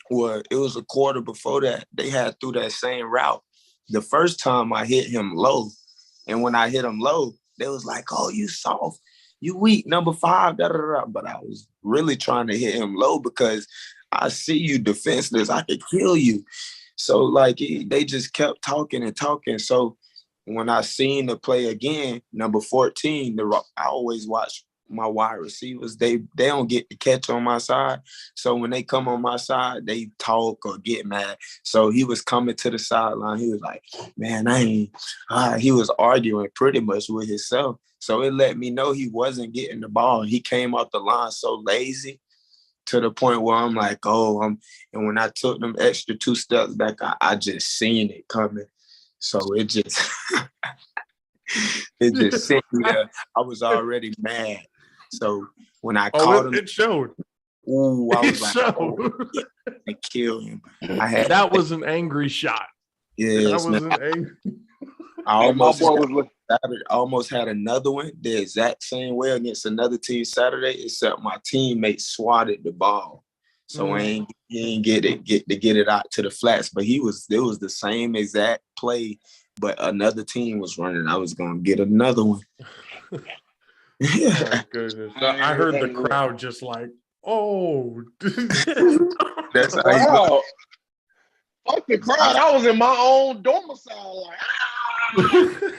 S4: or it was a quarter before that, they had through that same route. The first time I hit him low, and when I hit him low, they was like, oh, you soft, you weak, number 5, da-da-da-da. But I was really trying to hit him low because I see you defenseless, I could kill you. So like they just kept talking and talking. So when I seen the play again, number 14, I always watch my wide receivers. They don't get the catch on my side. So when they come on my side, they talk or get mad. So he was coming to the sideline. He was like, man, he was arguing pretty much with himself. So it let me know he wasn't getting the ball. He came off the line so lazy to the point where I'm like, and when I took them extra 2 steps back, I just seen it coming. So it just sent me there. I was already mad. So when I caught him,
S1: it showed.
S4: Ooh, I was like, I killed him.
S1: That was an angry shot.
S4: Yeah,
S1: that was an angry.
S4: I almost had another one the exact same way against another team Saturday, except my teammate swatted the ball. So he ain't get it out to the flats. But it was the same exact play, but another team was running. I was gonna get another one.
S1: My goodness. I heard the crowd just like, oh.
S4: That's how he was.
S3: Wow. Fuck the crowd. I was in my own domicile. Like,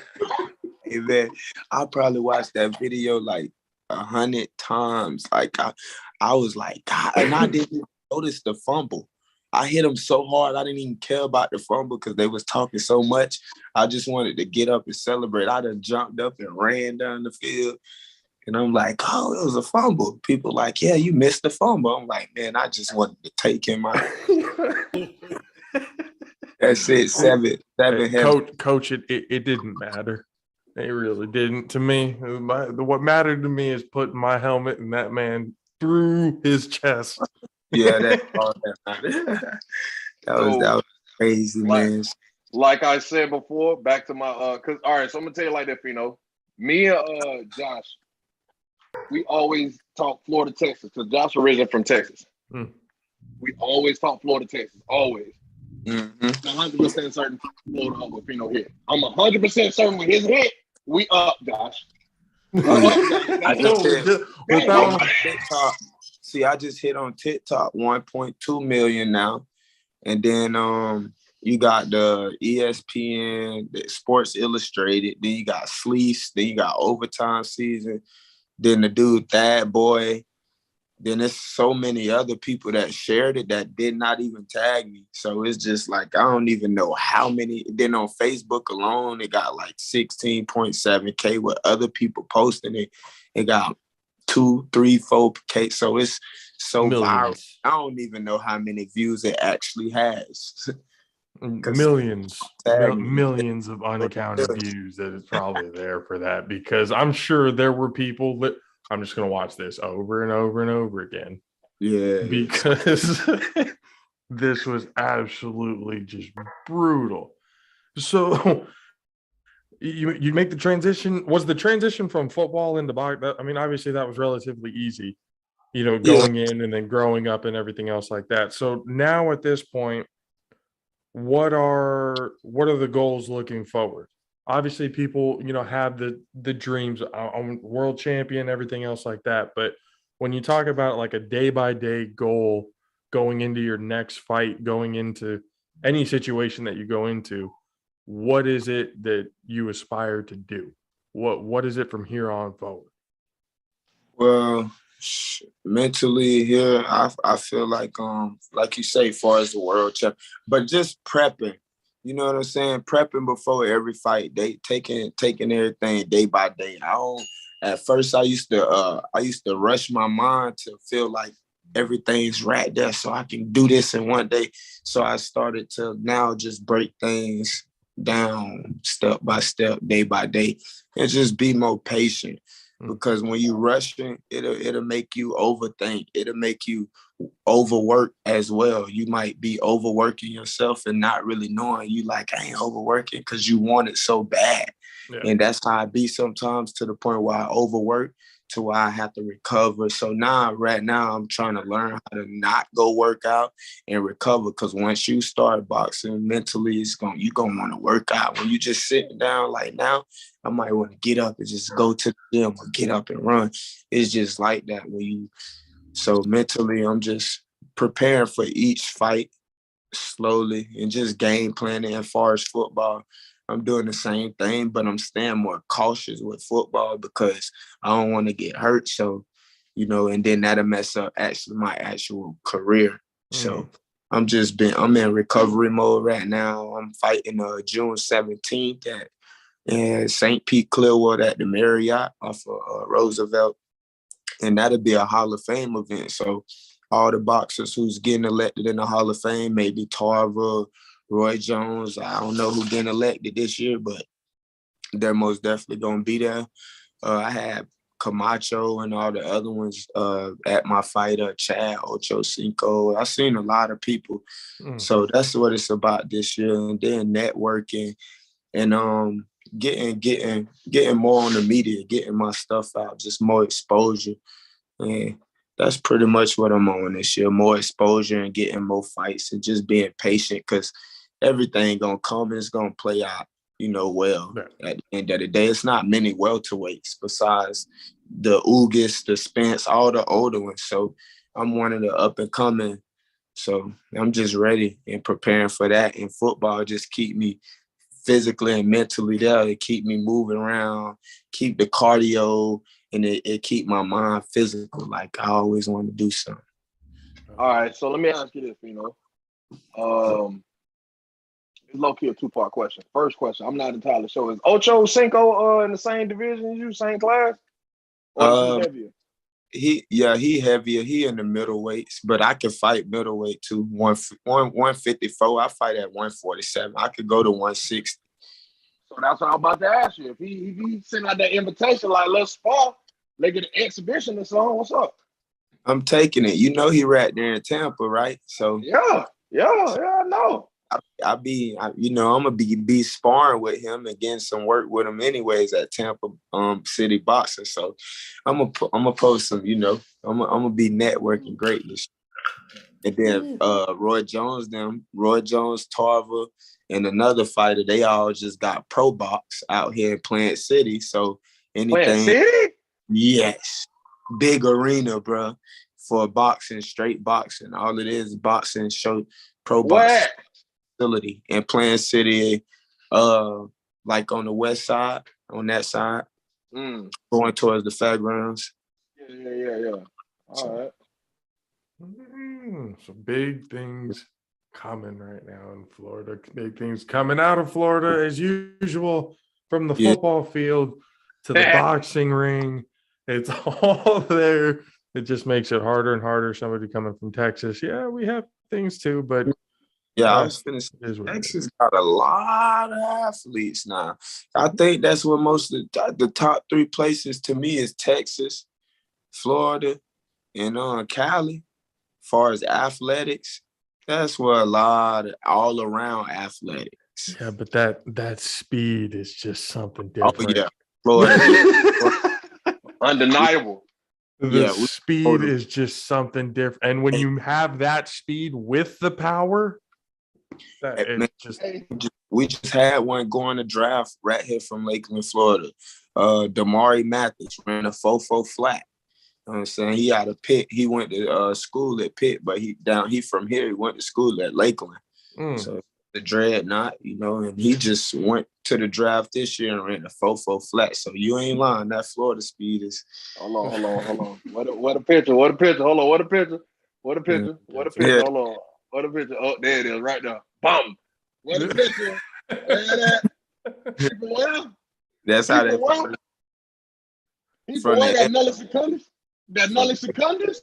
S4: Hey, man, I probably watched that video like 100 times. Like I was like, God, and I didn't even notice the fumble. I hit him so hard, I didn't even care about the fumble because they was talking so much. I just wanted to get up and celebrate. I done jumped up and ran down the field. And I'm like, oh, it was a fumble. People like, yeah, you missed the fumble. I'm like, man, I just wanted to take him out. That's it. Seven.
S1: Coach, it didn't matter. It really didn't to me. What mattered to me is putting my helmet in that man through his chest.
S4: Yeah, that's all that mattered. that was crazy, man.
S3: Like I said before, back to my cause all right, so I'm gonna tell you like that, me and Josh, we always talk Florida, Texas, because Josh originally from Texas. We always talk Florida, Texas, always. 100% certain Florida up with Fino hit. I'm 100% certain with his hit, we up, Josh.
S4: I just hit on TikTok. See, I just hit on TikTok 1.2 million now. And then you got the ESPN, the Sports Illustrated, then you got Sleece, then you got Overtime Season, then the dude Thad Boy. Then there's so many other people that shared it that did not even tag me. So it's just like, I don't even know how many. Then on Facebook alone, it got like 16.7K with other people posting it. It got 2, 3, 4K. So it's so viral. I don't even know how many views it actually has.
S1: Millions of unaccounted views that is probably there for that, because I'm sure there were people that I'm just going to watch this over and over and over again.
S4: Yeah.
S1: Because this was absolutely just brutal. So you make the transition. Was the transition from football into boxing? I mean, obviously that was relatively easy, going in and then growing up and everything else like that. So now at this point, what are the goals looking forward? Obviously people, have the dreams on world champion, everything else like that. But when you talk about like a day by day goal going into your next fight, going into any situation that you go into, what is it that you aspire to do? What is it from here on forward?
S4: Well, mentally here, I feel like you say, as far as the world champ, but just prepping. You know what I'm saying? Prepping before every fight, taking everything day by day. At first I used to rush my mind to feel like everything's right there so I can do this in one day. So I started to now just break things down step by step, day by day, and just be more patient. Because when you rushing, it'll make you overthink. It'll make you overwork as well. You might be overworking yourself and not really knowing. You like, I ain't overworking because you want it so bad. Yeah. And that's how I be sometimes, to the point where I overwork to where I have to recover. So right now, I'm trying to learn how to not go work out and recover. Because once you start boxing mentally, you're gonna want to work out. When you just sitting down like now, I might want to get up and just go to the gym or get up and run. It's just like that so mentally, I'm just preparing for each fight slowly and just game planning. As far as football, I'm doing the same thing, but I'm staying more cautious with football because I don't want to get hurt. So, and then that'll mess up my actual career. So I'm in recovery mode right now. I'm fighting June 17th at St. Pete Clearwater at the Marriott off of Roosevelt. And that'll be a Hall of Fame event. So all the boxers who's getting elected in the Hall of Fame, maybe Tarver, Roy Jones, I don't know who's getting elected this year, but they're most definitely going to be there. I had Camacho and all the other ones at my fight, Chad Ochocinco. I've seen a lot of people. So that's what it's about this year. And then networking and getting more on the media, getting my stuff out, just more exposure. And that's pretty much what I'm on this year, more exposure and getting more fights and just being patient, because everything gonna come and it's gonna play out. well.
S1: Yeah.
S4: At the end of the day, it's not many welterweights besides the Ugas, the Spence, all the older ones. So I'm one of the up and coming. So I'm just ready and preparing for that. And football just keep me physically and mentally there. It keep me moving around, keep the cardio, and it keep my mind physical. Like I always want to do something.
S3: All right, so let me ask you this, it's low-key a two-part question. First question, I'm not entirely sure. Is Ocho Cinco in the same division as you, same class? Or is he heavier?
S4: He heavier. He in the middleweights, but I can fight middleweight too. 154. I fight at 147. I could go to 160.
S3: So that's what I'm about to ask you. If he send out that invitation, like, let's spar, make it an exhibition or something, what's up?
S4: I'm taking it. He right there in Tampa, right? So
S3: Yeah, I know.
S4: I'm gonna be sparring with him and getting some work with him anyways at Tampa City Boxing. So I'm gonna post some, I'm gonna be networking greatness. And then Roy Jones, Tarver, and another fighter, they all just got pro box out here in Plant City. So anything,
S3: Plant City?
S4: Yes, big arena, bro, for boxing, straight boxing. All it is boxing, show pro boxing facility in Plant City, like on the west side, on that side, going towards the fairgrounds.
S3: Yeah. All right.
S1: So big things coming right now in Florida. Big things coming out of Florida as usual, from the football field to the boxing ring. It's all there. It just makes it harder and harder. Somebody coming from Texas. Yeah, we have things too, but
S4: I was finished. Texas got a lot of athletes now. I think that's what most of the top three places to me is Texas, Florida, and Cali. As far as athletics, that's where a lot of all around athletics.
S1: Yeah, but that speed is just something different.
S4: Oh yeah, Florida,
S3: undeniable.
S1: The speed is just something different, and when you have that speed with the power,
S4: we just had one going to draft right here from Lakeland, Florida. Damari Mathis ran a 4.4 flat. You know what I'm saying? He out of Pitt. He went to school at Pitt, but he from here. He went to school at Lakeland. So the dreadnought, and he just went to the draft this year and ran a 4.4 flat. So you ain't lying. That Florida speed is.
S3: Hold on. What a picture. Hold on. What a picture. Hold on. What a picture. Oh, there it is, right there. Boom. What a picture. People well.
S4: That's how that.
S3: People well, that Nelly Secundus.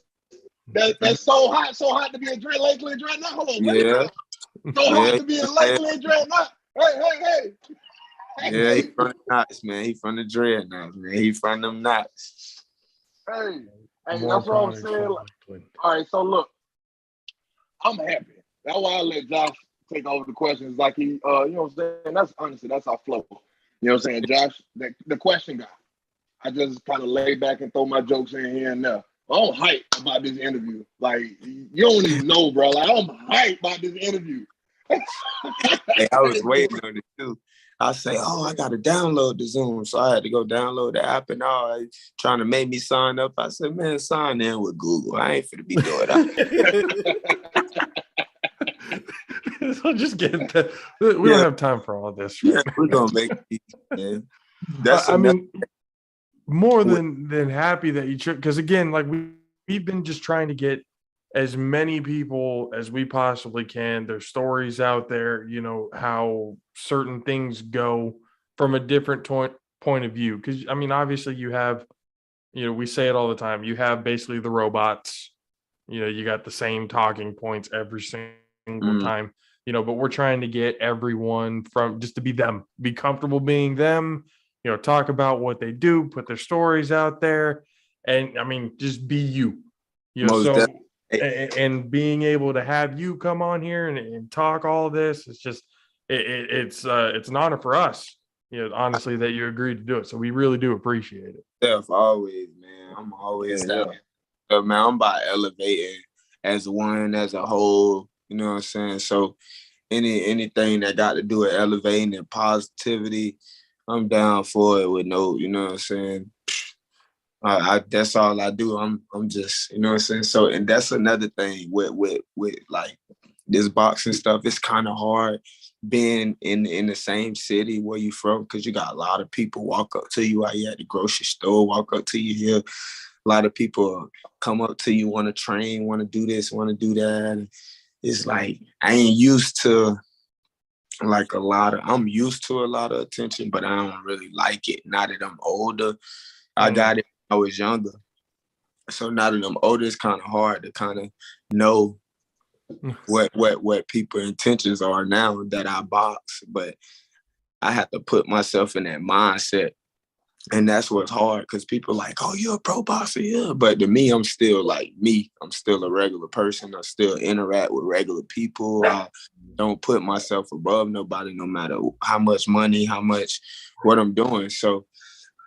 S3: That's so hot to be a Lakeland Dreadnought. Hold on, hot to be a Lakeland Dreadnought. Hey.
S4: Yeah, he from the knots, man. He from the Dreadnoughts, man. He from them knots.
S3: Hey, that's what I'm saying. All right, so look, I'm happy. That's why I let Josh take over the questions. Like he, you know what I'm saying? That's our flow. You know what I'm saying, Josh? The question guy. I just kind of lay back and throw my jokes in here and there. I'm hyped about this interview. Like, you don't even know, bro. Like, I'm hyped about this interview.
S4: Hey, I was waiting on it too. I say, I got to download the Zoom. So I had to go download the app and all. Trying to make me sign up. I said, man, sign in with Google. I ain't finna be doing
S1: that. So just get that. We don't have time for all this.
S4: Right? Yeah, we're going to make it. Man.
S1: That's more than happy that you took, because again, like we've been just trying to get as many people as we possibly can. There's stories out there, how certain things go from a different point of view. Because obviously you have, we say it all the time. You have basically the robots. You got the same talking points every single time. But we're trying to get everyone from just to be them, be comfortable being them. Talk about what they do, put their stories out there, and just be you. And being able to have you come on here and talk all this, it's just it's an honor for us. Honestly, that you agreed to do it. So we really do appreciate it.
S4: Always, man. I'm always man. I'm about elevating as one, as a whole. You know what I'm saying? So anything that got to do with elevating and positivity, I'm down for it with no, you know what I'm saying? I that's all I do. I'm just, you know what I'm saying? So, and that's another thing with like this boxing stuff. It's kind of hard being in the same city where you from, because you got a lot of people walk up to you while you at the grocery store, walk up to you here. A lot of people come up to you, want to train, want to do this, want to do that. It's like I ain't used to like I'm used to a lot of attention, but I don't really like it now that I'm older. I got it when I was younger. So now that I'm older, it's kind of hard to kind of know what people's intentions are now that I box. But I have to put myself in that mindset. And that's what's hard, because people are like, oh, you're a pro boxer, yeah. But to me, I'm still like me. I'm still a regular person. I still interact with regular people. I don't put myself above nobody, no matter how much money, how much, what I'm doing. So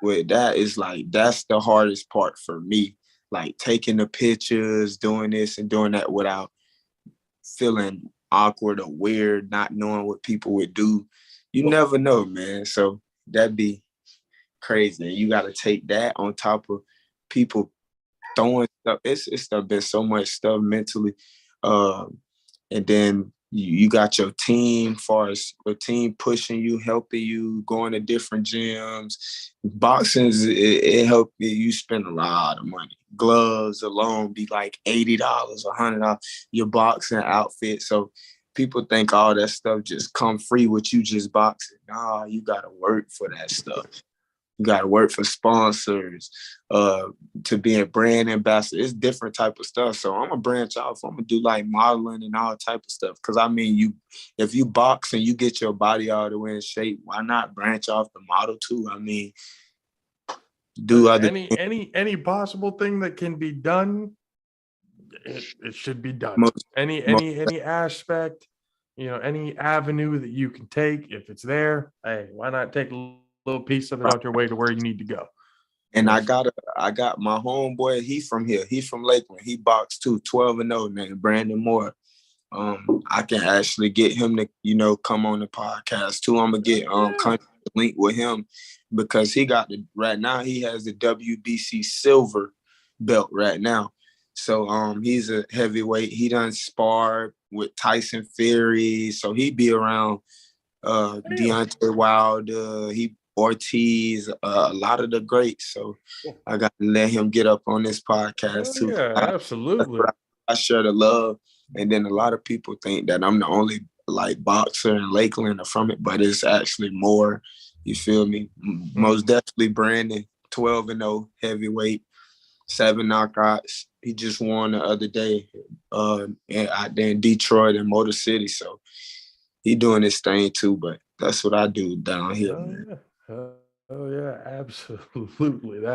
S4: with that, it's like, that's the hardest part for me. Like taking the pictures, doing this and doing that without feeling awkward or weird, not knowing what people would do. You never know, man. So that'd be crazy. And you got to take that on top of people throwing stuff. It's been so much stuff mentally. And then you got your team, far as a team pushing you, helping you, going to different gyms. Boxing, it helped you spend a lot of money. Gloves alone be like $80, $100, your boxing outfit. So people think all that stuff just come free with you just boxing. Nah, you got to work for that stuff. You got to work for sponsors, to be a brand ambassador. It's different type of stuff. So I'm going to branch off. I'm going to do like modeling and all type of stuff. Because, I mean, if you box and you get your body all the way in shape, why not branch off the model too? I mean, do other
S1: any possible thing that can be done, it should be done.
S4: Most,
S1: Any aspect, any avenue that you can take, if it's there, hey, why not take a little piece of it out your way to where you need to go?
S4: And I got my homeboy. He's from here. He's from Lakeland. He boxed too, 12-0, named Brandon Moore. I can actually get him to, come on the podcast too. I'm gonna get country link with him, because he got right now he has the WBC silver belt right now. So he's a heavyweight. He done sparred with Tyson Fury. So he be around Deontay Wilder, Ortiz, a lot of the greats. So I got to let him get up on this podcast too.
S1: Yeah, absolutely.
S4: I share the love. And then a lot of people think that I'm the only like boxer in Lakeland or from it, but it's actually more. You feel me? Most definitely Brandon, 12-0 heavyweight, 7 knockouts. He just won the other day out there in Detroit and Motor City. So he doing his thing too, but that's what I do down here, man.
S1: Oh yeah, absolutely.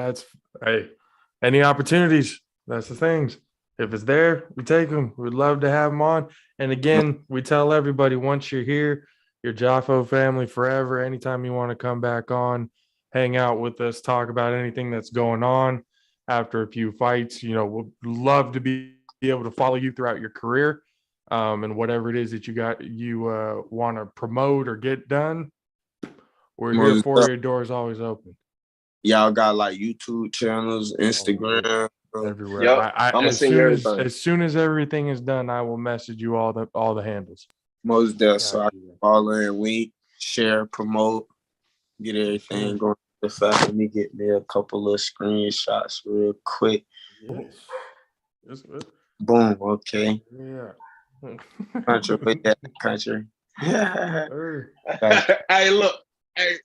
S1: Any opportunities. That's the things. If it's there, we take them. We'd love to have them on. And again, we tell everybody, once you're here, you're JAFFO family forever. Anytime you want to come back on, hang out with us, talk about anything that's going on after a few fights, we'd love to be able to follow you throughout your career. And whatever it is that you want to promote or get done, we're here for you. Doors always open.
S4: Y'all got like YouTube channels, Instagram,
S1: everywhere.
S3: Yep. I'm gonna send you everything.
S1: As soon as everything is done, I will message you all the handles.
S4: Most definitely. So I can follow and we share, promote, get everything going. If let me get me a couple of screenshots real quick.
S1: Yes.
S4: Boom. Okay.
S1: Yeah.
S4: Country.
S3: Hey, look. Hey,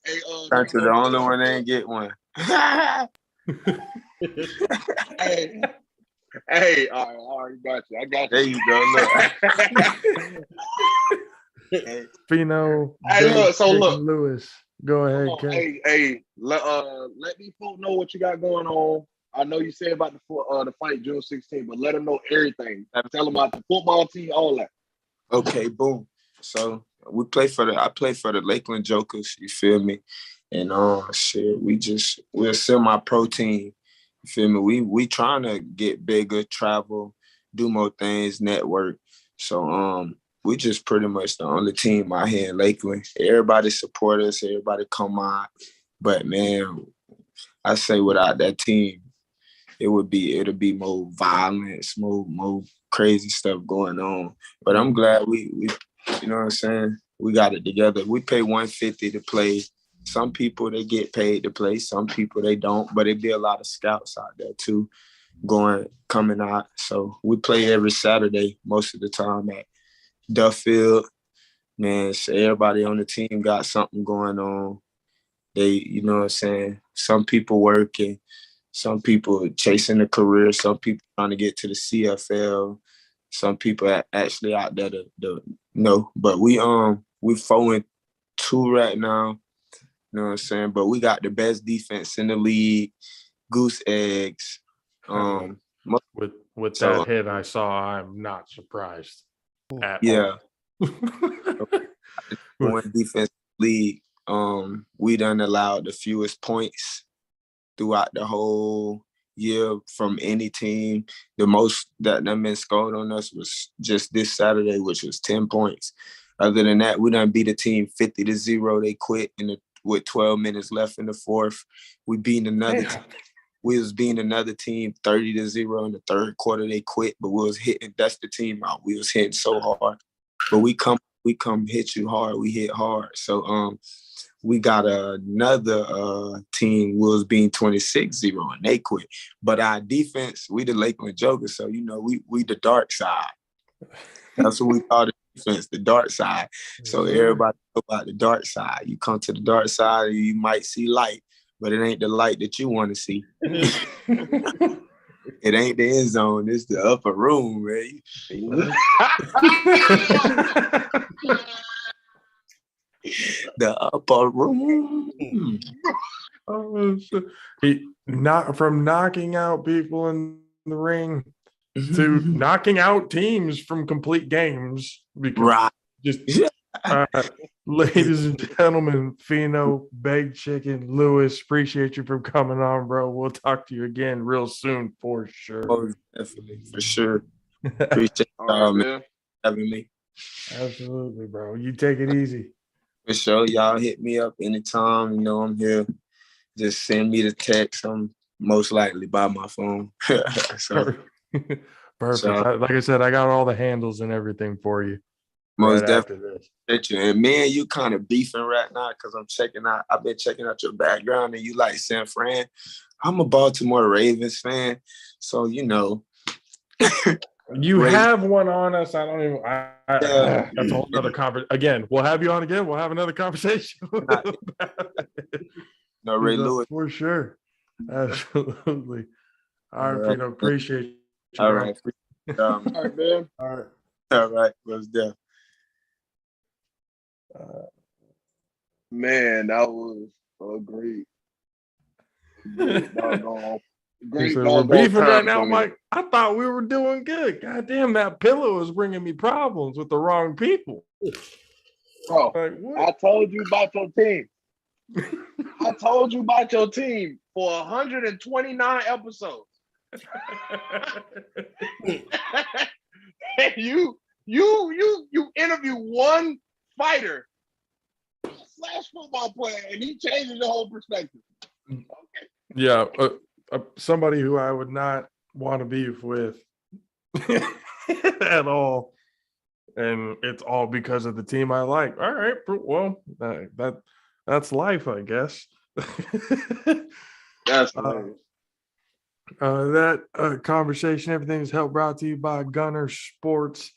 S4: Country, the only one that ain't get one.
S3: Hey, all right, got you. I got you.
S4: There you go. Look.
S1: Fino.
S3: Hey, look. So look,
S1: Lewis. Go ahead, Ken.
S3: Hey. Let these folks know what you got going on. I know you said about the fight June 16th, but let them know everything. Tell them about the football team, all that.
S4: Okay, boom. So I play for the Lakeland Jokers. You feel me? And we're a semi-pro team. You feel me? We trying to get bigger, travel, do more things, network. So we just pretty much the only team out here in Lakeland. Everybody support us, everybody come out. But man, I say without that team, it'll be more violence, more crazy stuff going on. But I'm glad we you know what I'm saying, we got it together. We pay $150 to play. Some people they get paid to play, some people they don't, but it be a lot of scouts out there too coming out. So we play every Saturday most of the time at Duffield. Man, so everybody on the team got something going on. They, you know what I'm saying? Some people working, some people chasing a career, some people trying to get to the CFL, some people are actually out there to know. But we 4-2 right now. You know what I'm saying? But we got the best defense in the league, goose eggs.
S1: With that hit I saw, I'm not surprised at
S4: all.
S1: Yeah.
S4: One defense league. We done allowed the fewest points throughout the whole year from any team. The most that been scored on us was just this Saturday, which was 10 points. Other than that, we done beat a team 50-0. They quit with 12 minutes left in the fourth. We beat another team. We was beating another team 30-0 in the third quarter. They quit, but we was hitting. That's the team out. We was hitting so hard, but we come hit you hard. We hit hard. So we got another team was being 26-0 and they quit. But our defense, we the Lakeland Jokers. So you know we the dark side. That's what we call the defense, the dark side. So everybody know about the dark side. You come to the dark side, you might see light. But it ain't the light that you want to see. It ain't the end zone. It's the upper room, man. The upper room.
S1: Not from knocking out people in the ring to knocking out teams from complete games. Because ladies and gentlemen, Fino, Baked Chicken, Lewis, appreciate you for coming on, bro. We'll talk to you again real soon for sure.
S4: Oh, definitely, for sure. Appreciate y'all, man, having me.
S1: Absolutely, bro. You take it easy.
S4: For sure. Y'all hit me up anytime. You know I'm here. Just send me the text. I'm most likely by my phone. So,
S1: perfect. Like I said, I got all the handles and everything for you.
S4: Most definitely. And me and you kind of beefing right now because I've been checking out your background and you like San Fran. I'm a Baltimore Ravens fan. So, you know.
S1: You have one on us. I don't even. That's a whole other conversation. Again, we'll have you on again. We'll have another conversation.
S4: No, Ray Lewis.
S1: For sure. Absolutely. All right, Pino. Appreciate you.
S4: All right.
S3: All right, man.
S4: All right. Let's do.
S3: Man, that was a great doggone. Great
S1: we're beefing right now,
S3: for me.
S1: Mike. I thought we were doing good. God damn, that pillow is bringing me problems with the wrong people.
S3: Bro, I told you about your team. I told you about your team for 129 episodes. you interview one fighter / football player, and he changes the whole perspective. Okay.
S1: Yeah, somebody who I would not want to beef with at all, and it's all because of the team I like. All right, well, that's life, I guess.
S3: That's hilarious.
S1: That conversation, everything is helped brought to you by Gunner Sports.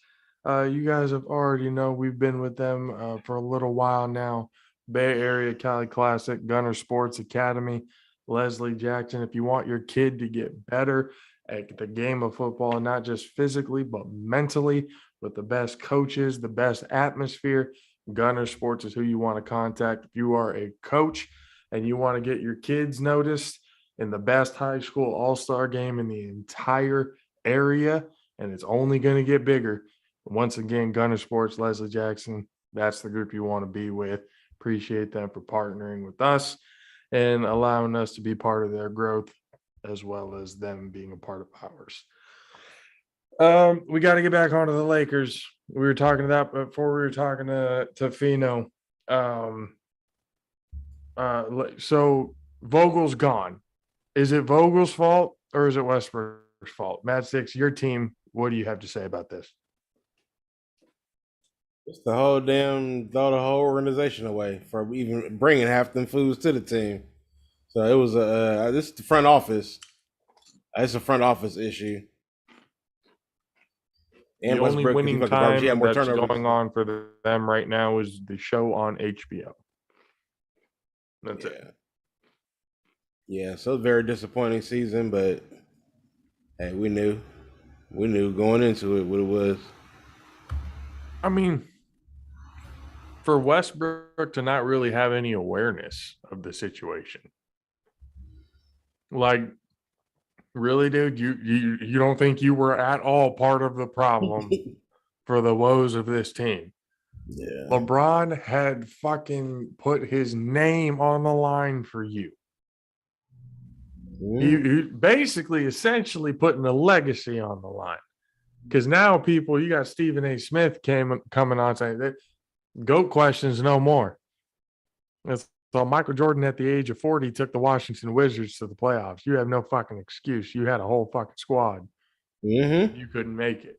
S1: You guys have already know we've been with them for a little while now. Bay Area Cali Classic, Gunner Sports Academy, Leslie Jackson. If you want your kid to get better at the game of football, not just physically, but mentally, with the best coaches, the best atmosphere, Gunner Sports is who you want to contact. If you are a coach and you want to get your kids noticed in the best high school all-star game in the entire area, and it's only going to get bigger. Once again, Gunner Sports, Leslie Jackson, that's the group you want to be with. Appreciate them for partnering with us and allowing us to be part of their growth as well as them being a part of ours. We got to get back onto the Lakers. We were talking that before we were talking to Fino. So Vogel's gone. Is it Vogel's fault or is it Westbrook's fault? Matt Six, your team. What do you have to say about this?
S2: It's the whole damn throw the whole organization away for even bringing half them foods to the team. So it was this is the front office. It's a front office issue.
S1: And the only winning time that's going on for them right now is the show on HBO. That's it.
S2: Yeah, so very disappointing season, but hey, we knew going into it what it was.
S1: I mean, for Westbrook to not really have any awareness of the situation, like, really, dude, you don't think you were at all part of the problem for the woes of this team?
S2: Yeah,
S1: LeBron had fucking put his name on the line for you. He basically essentially putting a legacy on the line. Because now people, you got Stephen A. Smith coming on saying that GOAT questions no more. So Michael Jordan at the age of 40 took the Washington Wizards to the playoffs. You have no fucking excuse. You had a whole fucking squad. You couldn't make it.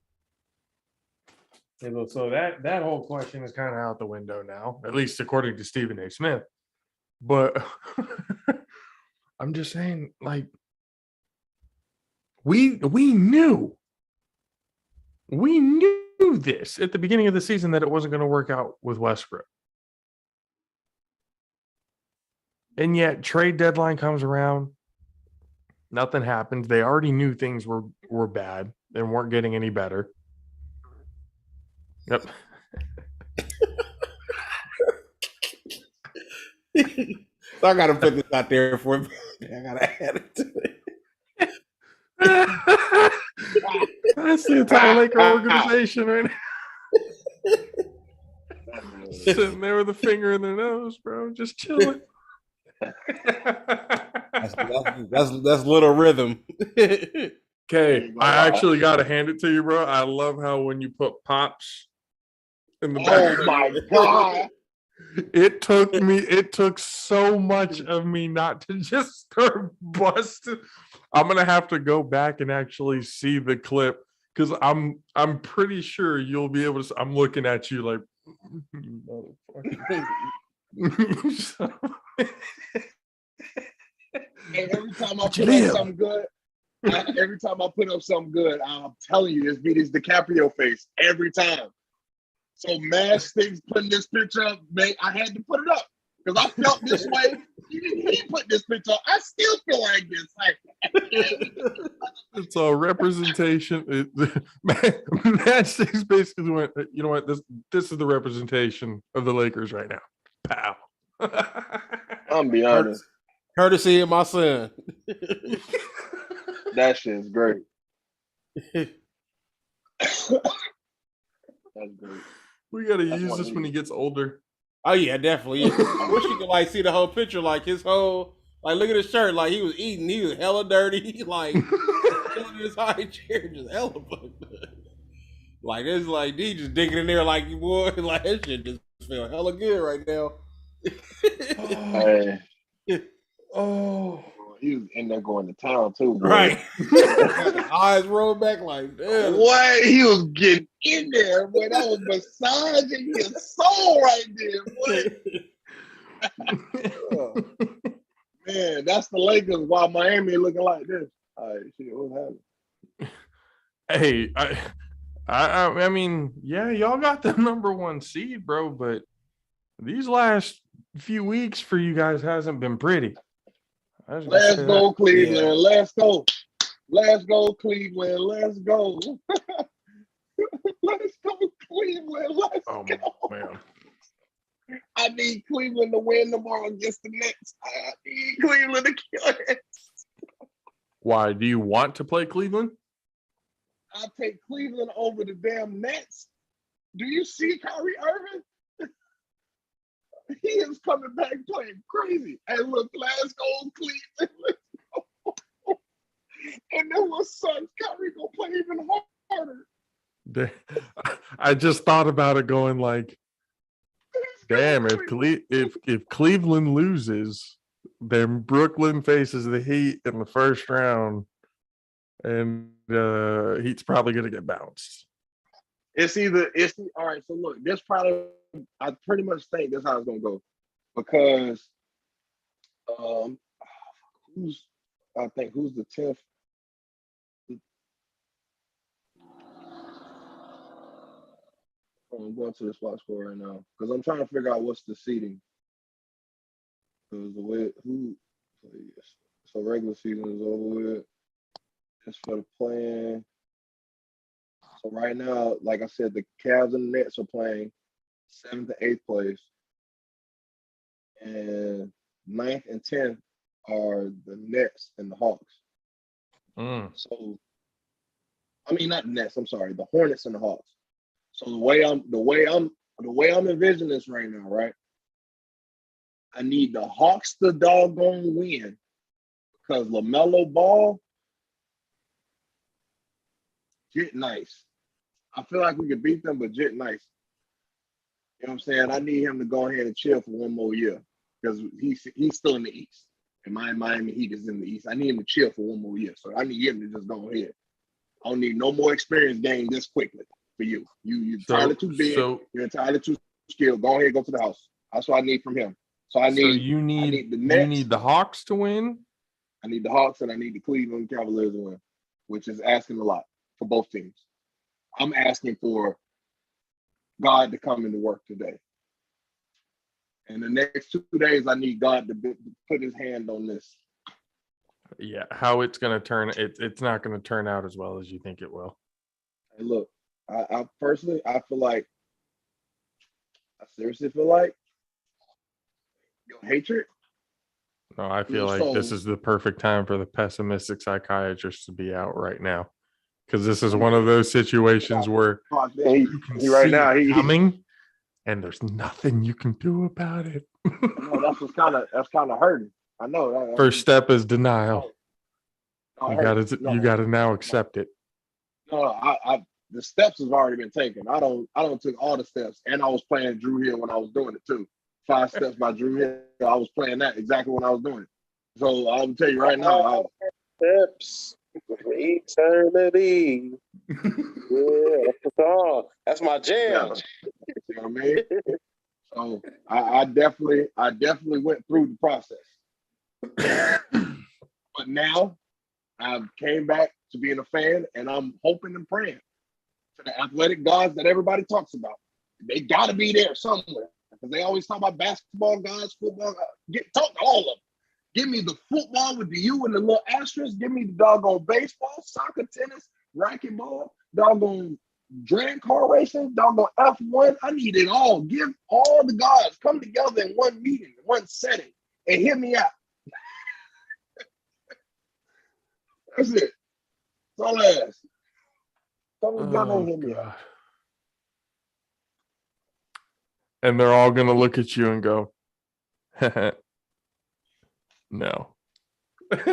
S1: So that whole question is kind of out the window now, at least according to Stephen A. Smith. But I'm just saying, like, we knew this at the beginning of the season that it wasn't going to work out with Westbrook. And yet trade deadline comes around. Nothing happens. They already knew things were bad and weren't getting any better. Yep.
S2: So I gotta put this out there for me. I gotta add it to it.
S1: That's the entire Laker organization right now. Sitting there with a finger in their nose, bro. Just chilling.
S2: That's little rhythm.
S1: Okay, I actually got to hand it to you, bro. I love how when you put pops in the back.
S3: Oh my god!
S1: It took so much of me not to just start busting. I'm gonna have to go back and actually see the clip because I'm pretty sure you'll be able to. I'm looking at you like, motherfucker.
S3: And every time I put up something good, I'm telling you, this be this DiCaprio face every time. So Mad Sticks putting this picture up, man, I had to put it up because I felt this way. Even he put this picture up, I still feel like this. Like,
S1: it's a representation. Mad Sticks basically went, you know what? This is the representation of the Lakers right now. Pow.
S3: I'm be honest.
S2: Courtesy of my son.
S3: That shit's great. That's great.
S1: We gotta use this when he gets older.
S2: Oh yeah, definitely. Yeah. I wish you could like see the whole picture, like his whole, like look at his shirt, like he was eating, he was hella dirty, like in his high chair, just hella fucked up. Like it's like he just digging in there, like you boy, like that shit just feel hella good right now.
S3: Hey.
S1: Oh,
S3: he was in there going to town too, boy.
S2: Right? Eyes rolled back like damn.
S3: What? He was getting in there, boy. That was massaging his soul right there, boy. Man, that's the Lakers while Miami looking like this. All right, shit, what's
S1: Hey,
S3: happening?
S1: I mean, yeah, y'all got the number one seed, bro, but these last few weeks for you guys hasn't been pretty.
S3: Let's go, Cleveland. Yeah. Let's go. Let's go, Cleveland. Let's go. Let's go, Cleveland. Let's go.
S1: Man.
S3: I need Cleveland to win tomorrow against the Nets. I need Cleveland to kill it.
S1: Why? Do you want to play Cleveland?
S3: I'll take Cleveland over the damn Nets. Do you see Kyrie Irving? He is coming back playing crazy. And look, let's go, Cleveland. And then my son, Kyrie, gonna play even Carter.
S1: I just thought about it going like, damn, if Cleveland loses, then Brooklyn faces the Heat in the first round, and Heat's probably gonna get bounced.
S3: All right. So look, this probably I pretty much think that's how it's gonna go because who's the 10th? I'm going to the spot score right now because I'm trying to figure out what's the seating. Because the way so regular season is over with. Just for the plan. So right now, like I said, the Cavs and the Nets are playing 7th to 8th place, and 9th and 10th are the Nets and the Hawks. So, I mean, not the Nets. I'm sorry, the Hornets and the Hawks. So the way I'm envisioning this right now, right? I need the Hawks to doggone win because LaMelo Ball get nice. I feel like we could beat them, but Jit nice. You know what I'm saying? I need him to go ahead and chill for one more year because he's still in the East. And my Miami Heat is in the East. I need him to chill for one more year. So I need him to just go ahead. I don't need no more experience gained this quickly for you. You're entirely too big. You're entirely too skilled. Go ahead, go to the house. That's what I need from him. So I need the Nets.
S1: You need the Hawks to win.
S3: I need the Hawks and I need the Cleveland Cavaliers to win, which is asking a lot for both teams. I'm asking for God to come into work today. And the next 2 days, I need God to put his hand on this.
S1: Yeah, how it's going to turn, it's not going to turn out as well as you think it will.
S3: Hey, look, I personally, I seriously feel like your hatred.
S1: No, I feel like this is the perfect time for the pessimistic psychiatrist to be out right now. Because this is one of those situations where you can see it coming, and there's nothing you can do about it.
S3: No, that's kind of hurting. I know.
S1: First step is denial. You gotta now accept it.
S3: No, the steps have already been taken. I don't took all the steps, and I was playing Drew Hill when I was doing it too. 5 steps by Drew Hill. I was playing that exactly when I was doing it. So I'll tell you right now.
S5: Steps. Eternity. Yeah, that's the song. That's my jam.
S3: You know what I mean? So I definitely went through the process. But now I came back to being a fan, and I'm hoping and praying for the athletic gods that everybody talks about. They got to be there somewhere because they always talk about basketball gods, football gods. Talk to all of them. Give me the football with the U and the little asterisk. Give me the doggone baseball, soccer, tennis, racquetball, doggone drag car racing, doggone F1. I need it all. Give all the gods come together in one meeting, one setting, and hear me out. That's it. That's all I ask. Come together and hear me out.
S1: And they're all going to look at you and go, no.
S3: That's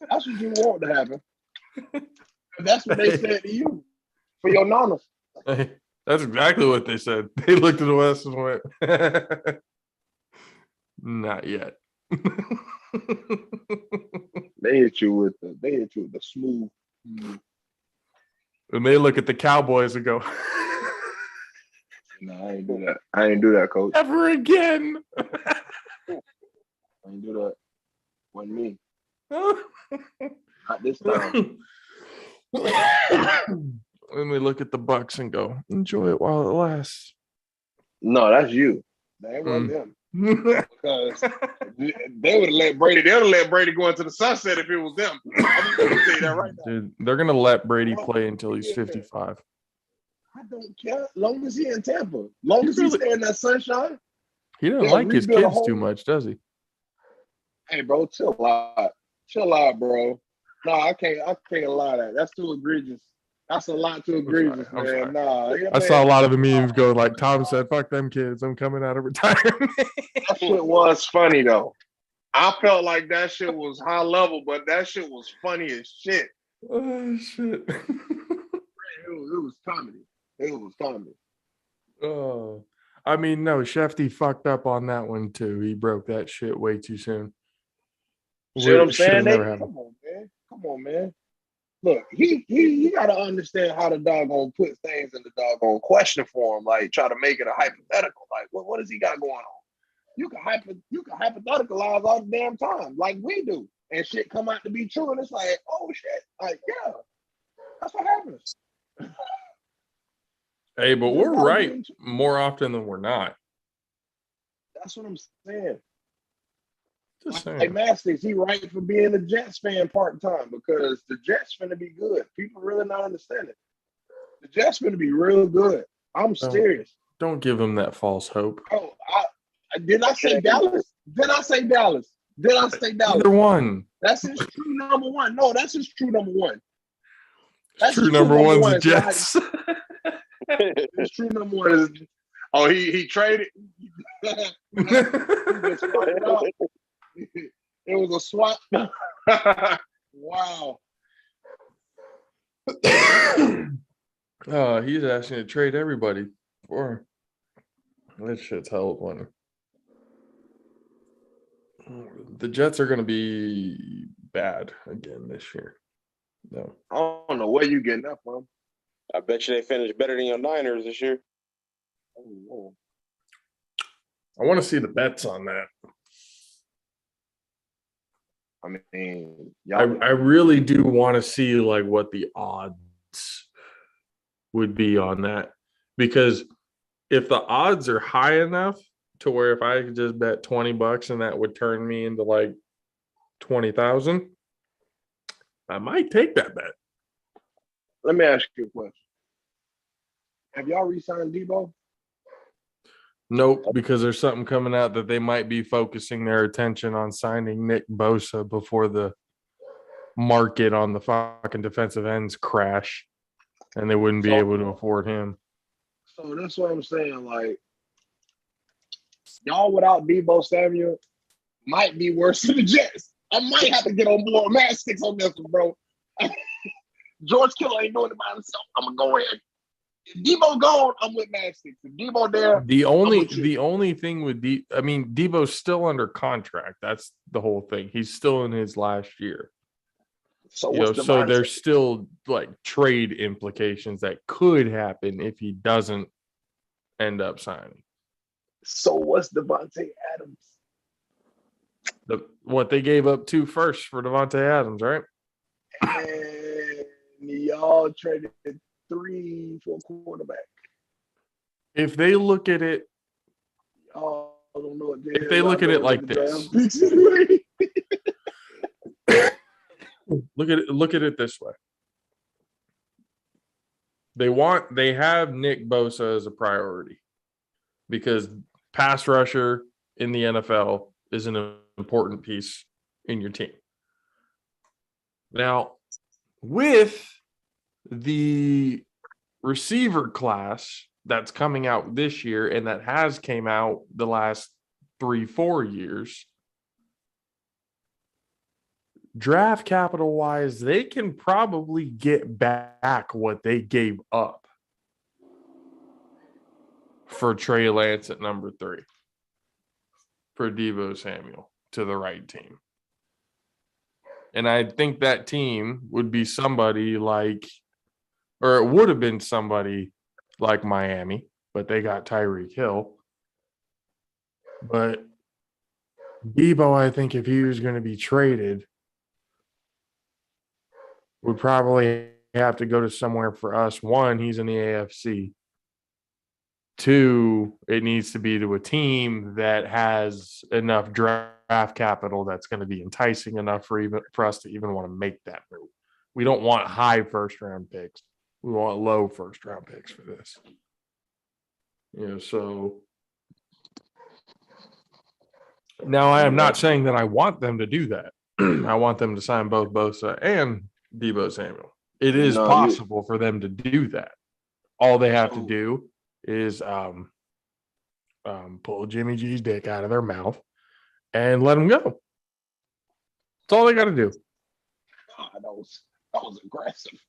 S3: what you want to happen. That's what they said to you for your nanas.
S1: That's exactly what they said. They looked at us and went, not yet.
S3: They hit you with the smooth.
S1: And they look at the Cowboys and go,
S3: no, I ain't do that. I ain't do that, coach.
S1: Ever again.
S3: I ain't do that. Wasn't me. Not this time.
S1: And we look at the Bucks and go, enjoy it while it lasts.
S3: No, that's you. That wasn't them. Because they would have let Brady. They would have let Brady go into the sunset if it was them. I'm going to tell you that right now.
S1: Dude, they're gonna let Brady play until he's 55.
S3: I don't care. As long as he's in Tampa, long as he stay in that sunshine.
S1: He doesn't like his kids too much, does he?
S3: Hey, bro, chill out, bro. No, I can't allow that. That's too egregious. That's a lot too egregious, man. Nah,
S1: I saw a lot of the memes go like Tom said, "Fuck them kids, I'm coming out of retirement."
S3: That shit was funny though. I felt like that shit was high level, but that shit was funny as shit.
S1: Oh shit.
S3: It was comedy. It was comedy.
S1: Oh, I mean, no, Shefty fucked up on that one too. He broke that shit way too soon.
S3: See what I'm
S1: Should have
S3: saying?
S1: never happened.
S3: Come on, man. Come on, man. Look, he got to understand how the doggone put things in the doggone question for him. Like try to make it a hypothetical. Like what does he got going on? You can hypotheticalize all the damn time, like we do, and shit come out to be true, and it's like, oh shit, like yeah, that's what happens.
S1: Hey, but
S3: You
S1: we're
S3: gotta be
S1: right
S3: in tune.
S1: more often than we're not.
S3: That's what I'm saying.
S1: Just
S3: Like
S1: saying.
S3: Mastix, he right for being a Jets fan part time because the Jets finna be good. People really not understanding. The Jets finna be real good. I'm serious.
S1: Don't give him that false hope.
S3: Oh, did I say Dallas? Did I say Dallas? Did I say Dallas?
S1: Either one.
S3: That's his true number one. No, that's his true number one.
S1: That's true number one's the Jets.
S3: His true number one is he traded. He just swapped it out. It was a swap. Wow.
S1: He's asking to trade everybody for that shit's hell funny. The Jets are going to be bad again this year. No,
S3: I don't know where you getting that from.
S5: I bet you they finished better than your Niners this year.
S3: Oh,
S1: I want to see the bets on that.
S3: I mean,
S1: I
S3: y'all.
S1: really do want to see like what the odds would be on that, because if the odds are high enough to where if I could just bet $20 and that would turn me into like 20,000, I might take that bet.
S3: Let me ask you a question. Have y'all re-signed Debo?
S1: Nope, because there's something coming out that they might be focusing their attention on signing Nick Bosa before the market on the fucking defensive ends crash, and they wouldn't be able to afford him.
S3: So that's what I'm saying. Like, y'all without Debo Samuel might be worse than the Jets. I might have to get on board Mad Sticks on this one, bro. George Kittle ain't doing it by himself. I'm gonna go ahead. If Debo gone, I'm with Mad Sticks. If Debo there,
S1: The only thing with Debo's still under contract. That's the whole thing. He's still in his last year.
S3: so
S1: You know,
S3: what's
S1: so there's still like trade implications that could happen if he doesn't end up signing.
S3: So what's Devontae Adams?
S1: What they gave up 2 firsts for Devontae Adams, right?
S3: And y'all traded 3 for a quarterback.
S1: If they look at it,
S3: Y'all don't know what
S1: if they look at it like this, look at it this way. They have Nick Bosa as a priority because pass rusher in the NFL is an important piece in your team. Now, with the receiver class that's coming out this year and that has came out the last 3-4 years, draft capital wise, they can probably get back what they gave up for Trey Lance at number 3 for Deebo Samuel to the right team. And I think that team would be somebody like, or it would have been somebody like Miami, but they got Tyreek Hill. But Deebo, I think if he was going to be traded, would probably have to go to somewhere for us. 1, he's in the AFC. 2, it needs to be to a team that has enough draft capital that's going to be enticing enough for us to even want to make that move. We don't want high first-round picks. We want low first-round picks for this. So now I am not saying that I want them to do that. I want them to sign both Bosa and Deebo Samuel. It is possible for them to do that. All they have to do is pull Jimmy G's dick out of their mouth and let him go. That's all they got to do.
S3: God, That was aggressive.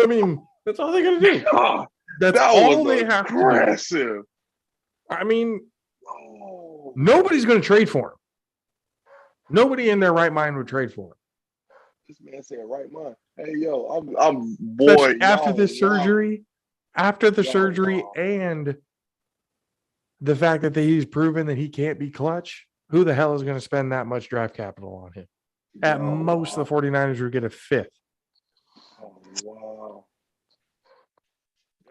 S1: I mean, that's all they gotta do. That's
S3: That
S1: all
S3: was
S1: they have to do.
S3: aggressive.
S1: I mean,
S3: Oh,
S1: nobody's gonna trade for him. Nobody in their right mind would trade for him.
S3: this man said right mind. Hey yo, I'm boy.
S1: Especially after this surgery,
S3: Y'all.
S1: and the fact that he's proven that he can't be clutch. Who the hell is going to spend that much draft capital on him? At most, the 49ers would get a fifth.
S3: Oh, wow.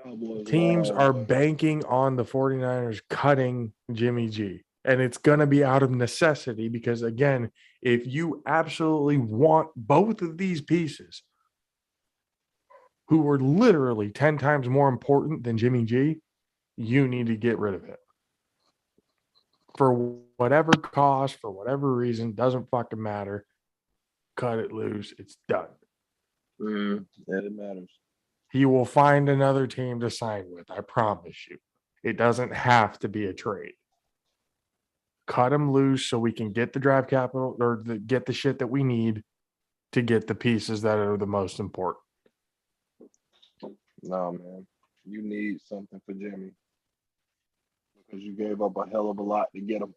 S3: Cowboys,
S1: Teams
S3: wow,
S1: are
S3: boy.
S1: banking on the 49ers cutting Jimmy G. And it's going to be out of necessity because, again, if you absolutely want both of these pieces, who were literally 10 times more important than Jimmy G, you need to get rid of it. For whatever cost, for whatever reason, doesn't fucking matter. Cut it loose. It's done.
S3: Yeah, it matters.
S1: He will find another team to sign with. I promise you. It doesn't have to be a trade. Cut him loose so we can get the draft capital or get the shit that we need to get the pieces that are the most important.
S3: No, man. You need something for Jimmy because you gave up a hell of a lot to get him.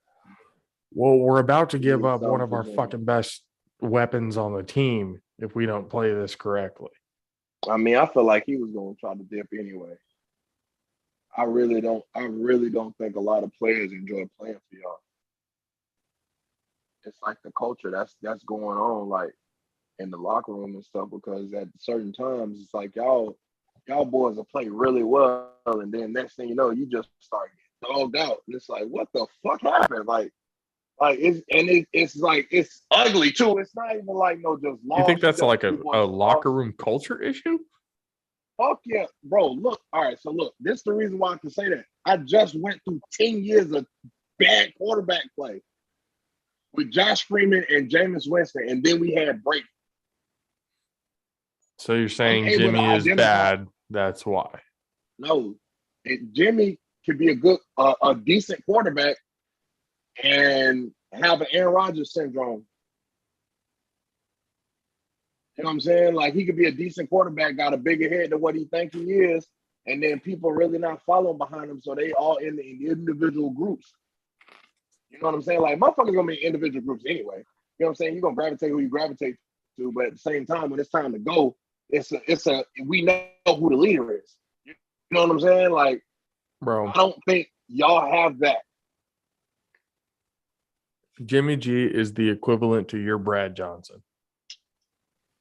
S1: Well, we're about to
S3: You
S1: give
S3: need
S1: up one
S3: something
S1: of
S3: for
S1: our
S3: Jimmy.
S1: fucking best weapons on the team if we don't play this correctly.
S3: I mean, I feel like he was going to try to dip anyway. I really don't think a lot of players enjoy playing for y'all. It's like the culture that's going on, like in the locker room and stuff, because at certain times it's like y'all boys will play really well, and then next thing you know, you just start getting dogged out. And it's like, what the fuck happened? Like it's like it's ugly too. It's not even like no just loss.
S1: You think that's like a
S3: loss.
S1: locker room culture issue?
S3: Fuck yeah, bro. Look, all right. So look, this is the reason why I can say that. I just went through 10 years of bad quarterback play with Josh Freeman and Jameis Winston, and then we had Brady.
S1: So you're saying
S3: able to
S1: Jimmy is
S3: identify-
S1: bad. That's why.
S3: No, Jimmy could be a decent quarterback and have an Aaron Rodgers syndrome. You know what I'm saying? Like he could be a decent quarterback, got a bigger head than what he think he is, and then people really not following behind him, so they all in the individual groups. You know what I'm saying? Like motherfuckers gonna be in individual groups anyway. You know what I'm saying? You're gonna gravitate who you gravitate to, but at the same time, when it's time to go, we know who the leader is. You know what I'm saying? Like,
S1: Bro,
S3: I don't think y'all have that.
S1: Jimmy G is the equivalent to your Brad Johnson.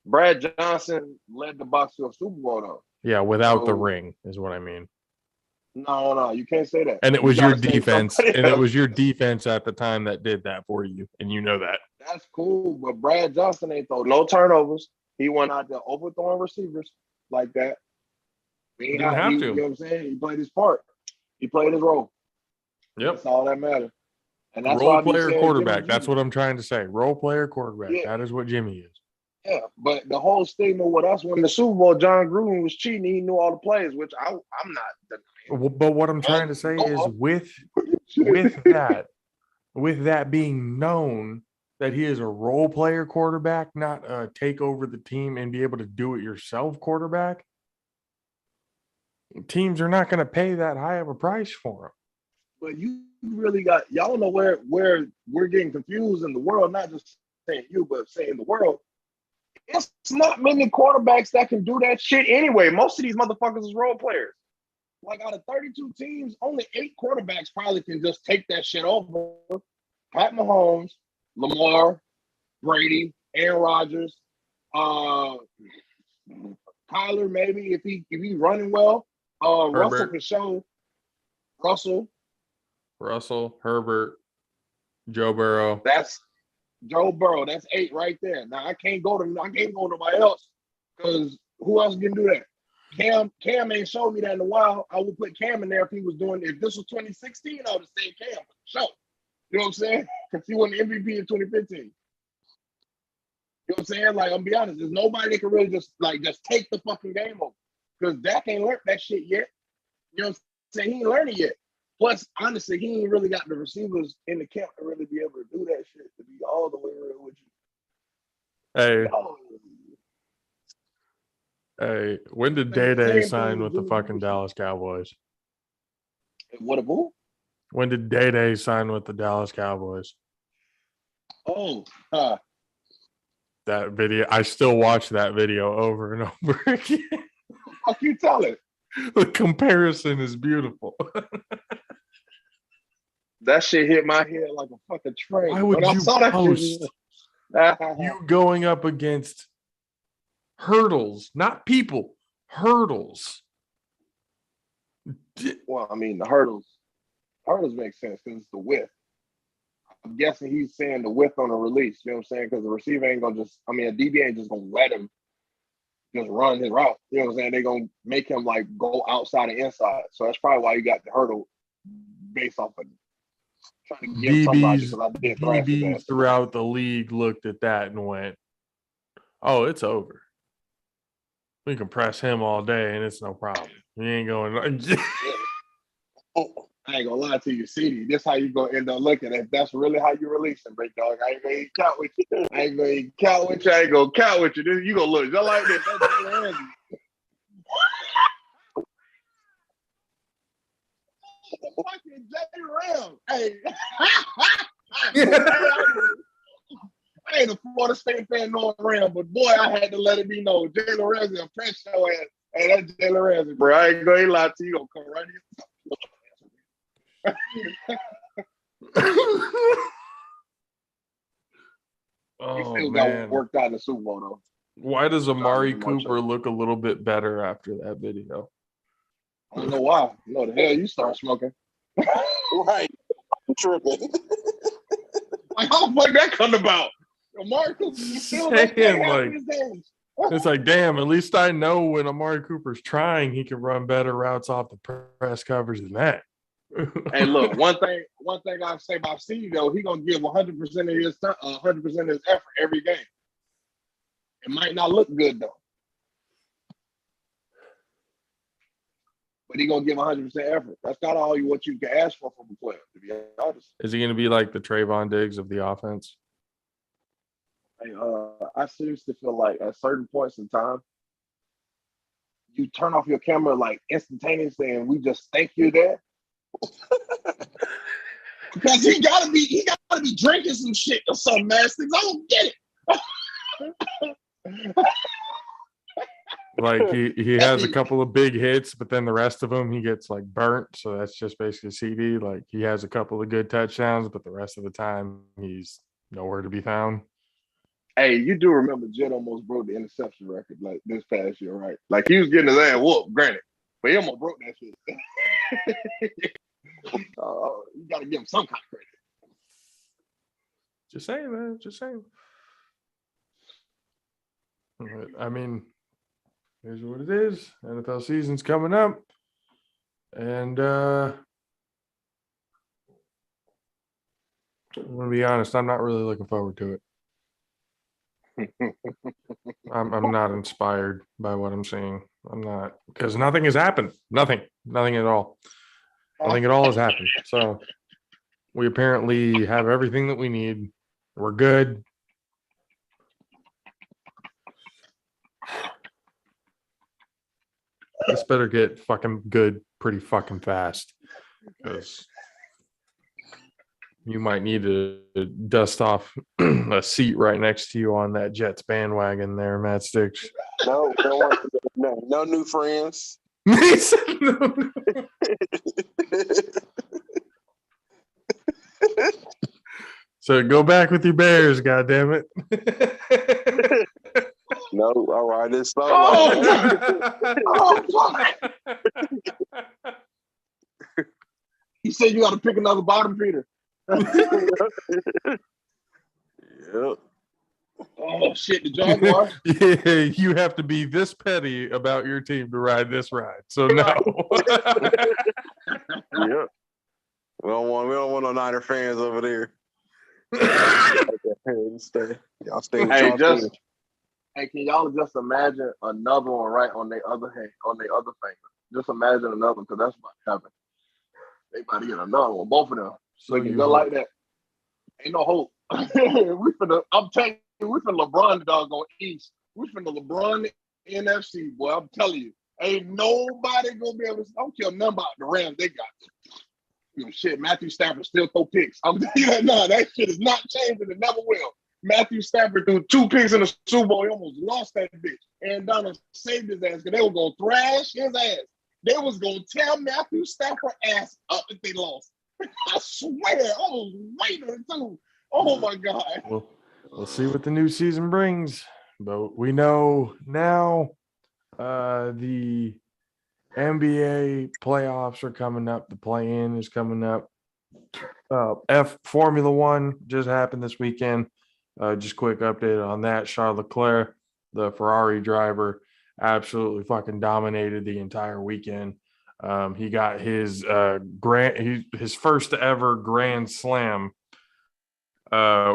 S3: Brad Johnson led the Bucs to a Super Bowl though.
S1: Yeah, without the ring is what I mean.
S3: No, you can't say that.
S1: And it was
S3: You
S1: your
S3: gotta say
S1: defense,
S3: somebody
S1: and it
S3: else.
S1: was your defense at the time that did that for you, and you know that.
S3: That's cool, but Brad Johnson ain't throw no turnovers. He went out there overthrowing receivers like that.
S1: He didn't have to.
S3: You know what I'm saying? He played his part. He played his role.
S1: Yep.
S3: That's all that matters. And that's
S1: Role
S3: why I be
S1: player
S3: saying
S1: quarterback.
S3: Jimmy G.
S1: That's what I'm trying to say. Role player quarterback.
S3: Yeah.
S1: That is what Jimmy is.
S3: Yeah, but the whole stigma with us winning the Super Bowl, John Gruden was cheating. He knew all the plays, which I'm not.
S1: But what I'm trying to say is with that being known that he is a role player quarterback, not a take over the team and be able to do it yourself quarterback, teams are not going to pay that high of a price for him.
S3: But you really got y'all know where we're getting confused in the world, not just saying you, but saying the world. It's not many quarterbacks that can do that shit anyway. Most of these motherfuckers is role players. Like out of 32 teams, only 8 quarterbacks probably can just take that shit over. Pat Mahomes, Lamar, Brady, Aaron Rodgers, Kyler maybe if he running well. Russell for sure.
S1: Russell, Herbert, Joe Burrow.
S3: That's Joe Burrow. That's 8 right there. Now I can't go nobody else because who else can do that? Cam ain't showed me that in a while. I would put Cam in there if this was 2016, I would have said Cam for sure. You know what I'm saying? Because he won the MVP in 2015. You know what I'm saying? Like, I'm be honest, there's nobody that can really just take the fucking game over. Because Dak ain't learned that shit yet. You know what I'm saying? He ain't learned it yet. Plus, honestly, he ain't really got the receivers in the camp to really be able to do that shit, to be all the way real with you.
S1: Hey,
S3: Oh,
S1: hey, when did
S3: man,
S1: Day
S3: same
S1: sign
S3: thing
S1: with
S3: with
S1: the
S3: Jimmy
S1: fucking
S3: Houston.
S1: Dallas Cowboys?
S3: What a bull?
S1: When did Day sign with the Dallas Cowboys?
S3: Oh,
S1: That video, I still watch that video over and over again.
S3: fuck you telling?
S1: The comparison is beautiful.
S3: That shit hit my head like a fucking train.
S1: Why
S3: When
S1: would
S3: I
S1: you
S3: saw that
S1: post
S3: shit,
S1: you going up against hurdles, not people, hurdles?
S3: well, I mean, the hurdles make sense because it's the width. I'm guessing he's saying the width on the release. You know what I'm saying? Because the receiver ain't gonna just. I mean, a DB ain't just gonna let him just run his route. You know what I'm saying? They're gonna make him like go outside and inside. So that's probably why you got the hurdle based off of trying to give somebody
S1: DBs
S3: because I did thrash his ass.
S1: throughout the league looked at that and went, "Oh, it's over. We can press him all day and it's no problem. He ain't going."
S3: I ain't gonna lie to you, CD. This how you gonna end up looking. If that's really how you release him, big dog, I ain't gonna even count with you. I ain't gonna even count with you. I ain't gonna count with you. This, you gonna look just like this. That's Jalen Ramsey. Fucking Jalen Ramsey. Hey. I ain't a Florida State fan knowing Ram, but boy, I had to let it be known. Jalen Ramsey, a press show ass. Hey, that's Jalen Ramsey, bro. I ain't gonna lie to you. Gonna come right here. He
S1: Oh
S3: still
S1: man,
S3: got worked out in the Super Bowl though.
S1: why does Amari
S3: Not much
S1: Cooper look a little bit better after that video?
S3: I don't know why. No, the hell you start smoking.
S5: Right. I'm tripping.
S3: Like, how the fuck that come about? Amari Cooper still don't play
S1: Saying,
S3: half
S1: like,
S3: of his games.
S1: It's like, damn, at least I know when Amari Cooper's trying, he can run better routes off the press coverage than that.
S3: Hey, look, one thing I say about Steve though, he gonna give 100% of his 100% of his effort every game. It might not look good though, but he gonna give 100% effort. That's not all what you can ask for from a player, to be honest.
S1: Is he going to be like the Trayvon Diggs of the offense?
S3: Hey, I seriously feel like at certain points in time, you turn off your camera like instantaneously, and we just think you're there. Because he gotta be drinking some shit or something, man. I don't get it.
S1: Like he has a couple of big hits, but then the rest of them he gets like burnt. So that's just basically CD. Like he has a couple of good touchdowns, but the rest of the time he's nowhere to be found.
S3: Hey, you do remember Jett almost broke the interception record like this past year, right? Like he was getting his ass whooped, granted, but he almost broke that shit. You gotta give him some kind of credit.
S1: Just saying, man. Just saying. I mean, here's what it is. NFL season's coming up. And I'm gonna be honest, I'm not really looking forward to it. I'm not inspired by what I'm seeing. I'm not, because nothing has happened. Nothing at all. Nothing at all has happened. So we apparently have everything that we need. We're good. This better get fucking good pretty fucking fast, because you might need to dust off a seat right next to you on that Jets bandwagon there, Matt Sticks.
S5: No new friends.
S1: So go back with your Bears, goddammit.
S5: No, all right, it's so
S3: He said you got to pick another bottom feeder.
S5: Yep.
S3: Oh shit, the Jaguars.
S1: Yeah, you have to be this petty about your team to ride this ride. So no.
S5: Yep. We don't want no Niner fans over there. Y'all stay.
S3: Hey, can y'all just imagine another one right on their other hand, on their other finger? Just imagine another one, because that's about to happen. They about to get another one, both of them.
S1: So
S3: Looking
S1: you
S3: just
S1: hope.
S3: like that. Ain't no hope. I'm telling we from LeBron dog on East. We from the LeBron NFC, boy. I'm telling you, ain't nobody gonna be able to. I don't care nothing about the Rams. They got shit. Matthew Stafford still throw picks. I'm telling you that that shit is not changing. It never will. Matthew Stafford threw 2 picks in the Super Bowl. He almost lost that bitch. And Donald saved his ass because they were gonna thrash his ass. They was gonna tear Matthew Stafford ass up if they lost. I swear, I was waiting too. Oh my God.
S1: We'll see what the new season brings, but we know now the NBA playoffs are coming up. The play-in is coming up. Formula One just happened this weekend. Just quick update on that. Charles Leclerc, the Ferrari driver, absolutely fucking dominated the entire weekend. He got his his first ever Grand Slam,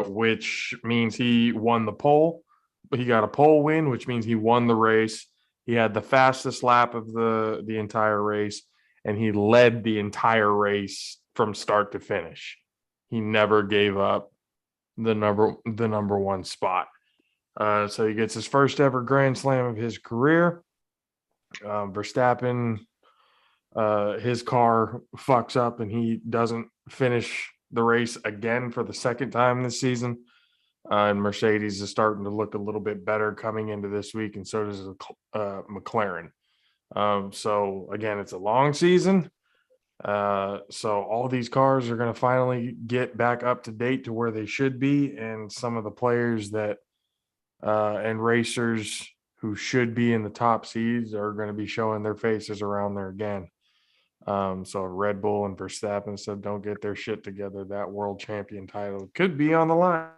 S1: which means he won the pole. He got a pole win, which means he won the race. He had the fastest lap of the entire race, and he led the entire race from start to finish. He never gave up the number one spot. So he gets his first ever Grand Slam of his career. Verstappen, his car fucks up and he doesn't finish the race again for the second time this season. And Mercedes is starting to look a little bit better coming into this week, and so does McLaren. So again, it's a long season. So all these cars are going to finally get back up to date to where they should be, and some of the players that and racers who should be in the top seeds are going to be showing their faces around there again. So Red Bull and Verstappen said, don't get their shit together. That world champion title could be on the line.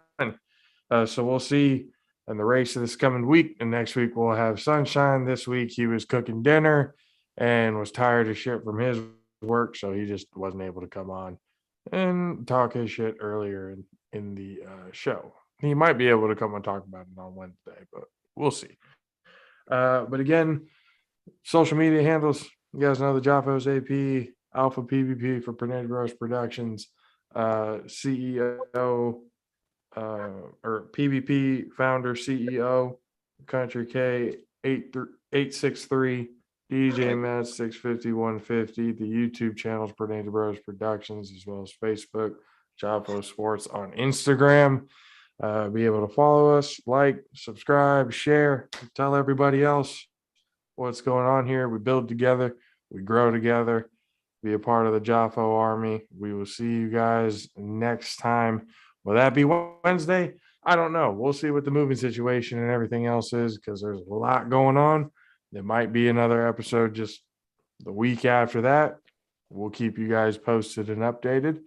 S1: So we'll see in the race of this coming week. And next week we'll have sunshine. This week he was cooking dinner and was tired of shit from his work, so he just wasn't able to come on and talk his shit earlier in the show. He might be able to come and talk about it on Wednesday, but we'll see. But again, social media handles, you guys know the JAFFO's AP, Alpha PvP for Pernod Bros Productions, CEO or PvP founder, CEO, Country K 863, DJ Matt 650 150, the YouTube channels Pernod Bros Productions, as well as Facebook, JAFFO Sports on Instagram. Be able to follow us, like, subscribe, share, tell everybody else what's going on here. We build together, we grow together, be a part of the JAFFO army. We will see you guys next time. Will that be Wednesday? I don't know. We'll see what the moving situation and everything else is, because there's a lot going on. There might be another episode just the week after that. We'll keep you guys posted and updated.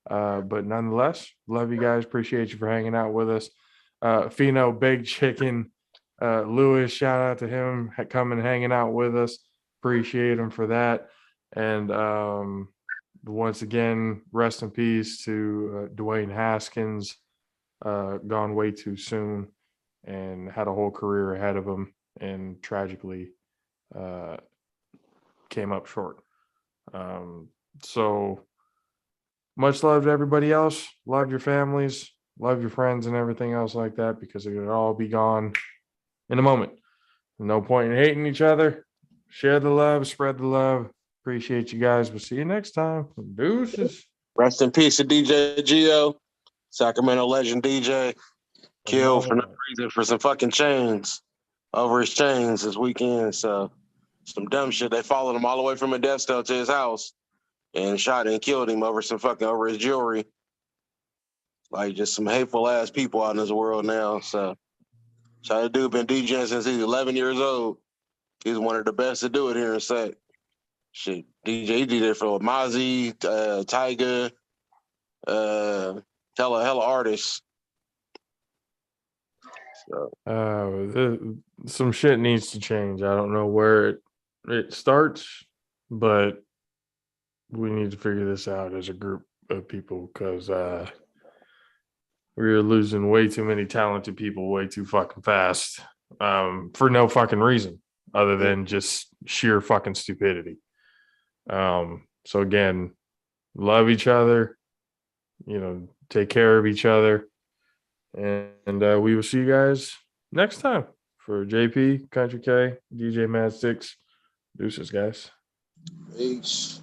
S1: But nonetheless, love you guys. Appreciate you for hanging out with us. Fino, Big Chicken, Lewis, shout out to him coming hanging out with us. Appreciate him for that. And once again, rest in peace to Dwayne Haskins, gone way too soon and had a whole career ahead of him, and tragically came up short. So much love to everybody else. Love your families, love your friends and everything else like that, because it could all be gone in a moment. No point in hating each other. Share the love, spread the love. Appreciate you guys. We'll see you next time. Deuces.
S5: Rest in peace to DJ Gio, Sacramento legend DJ, killed for no reason for some fucking chains over his chains this weekend. So some dumb shit. They followed him all the way from Modesto to his house and shot and killed him over his jewelry. Like, just some hateful ass people out in this world now. So shout out to dude, been DJing since he's 11 years old. He's one of the best to do it here in Sac. Shit, DJ, he did it for Mozzie, Tyga, hella artists.
S1: So. Some shit needs to change. I don't know where it starts, but we need to figure this out as a group of people, because we're losing way too many talented people way too fucking fast, for no fucking reason other than just sheer fucking stupidity. So again, love each other, take care of each other, And we will see you guys next time for JP, Country K, DJ Mad 6. Deuces, guys.
S5: Peace.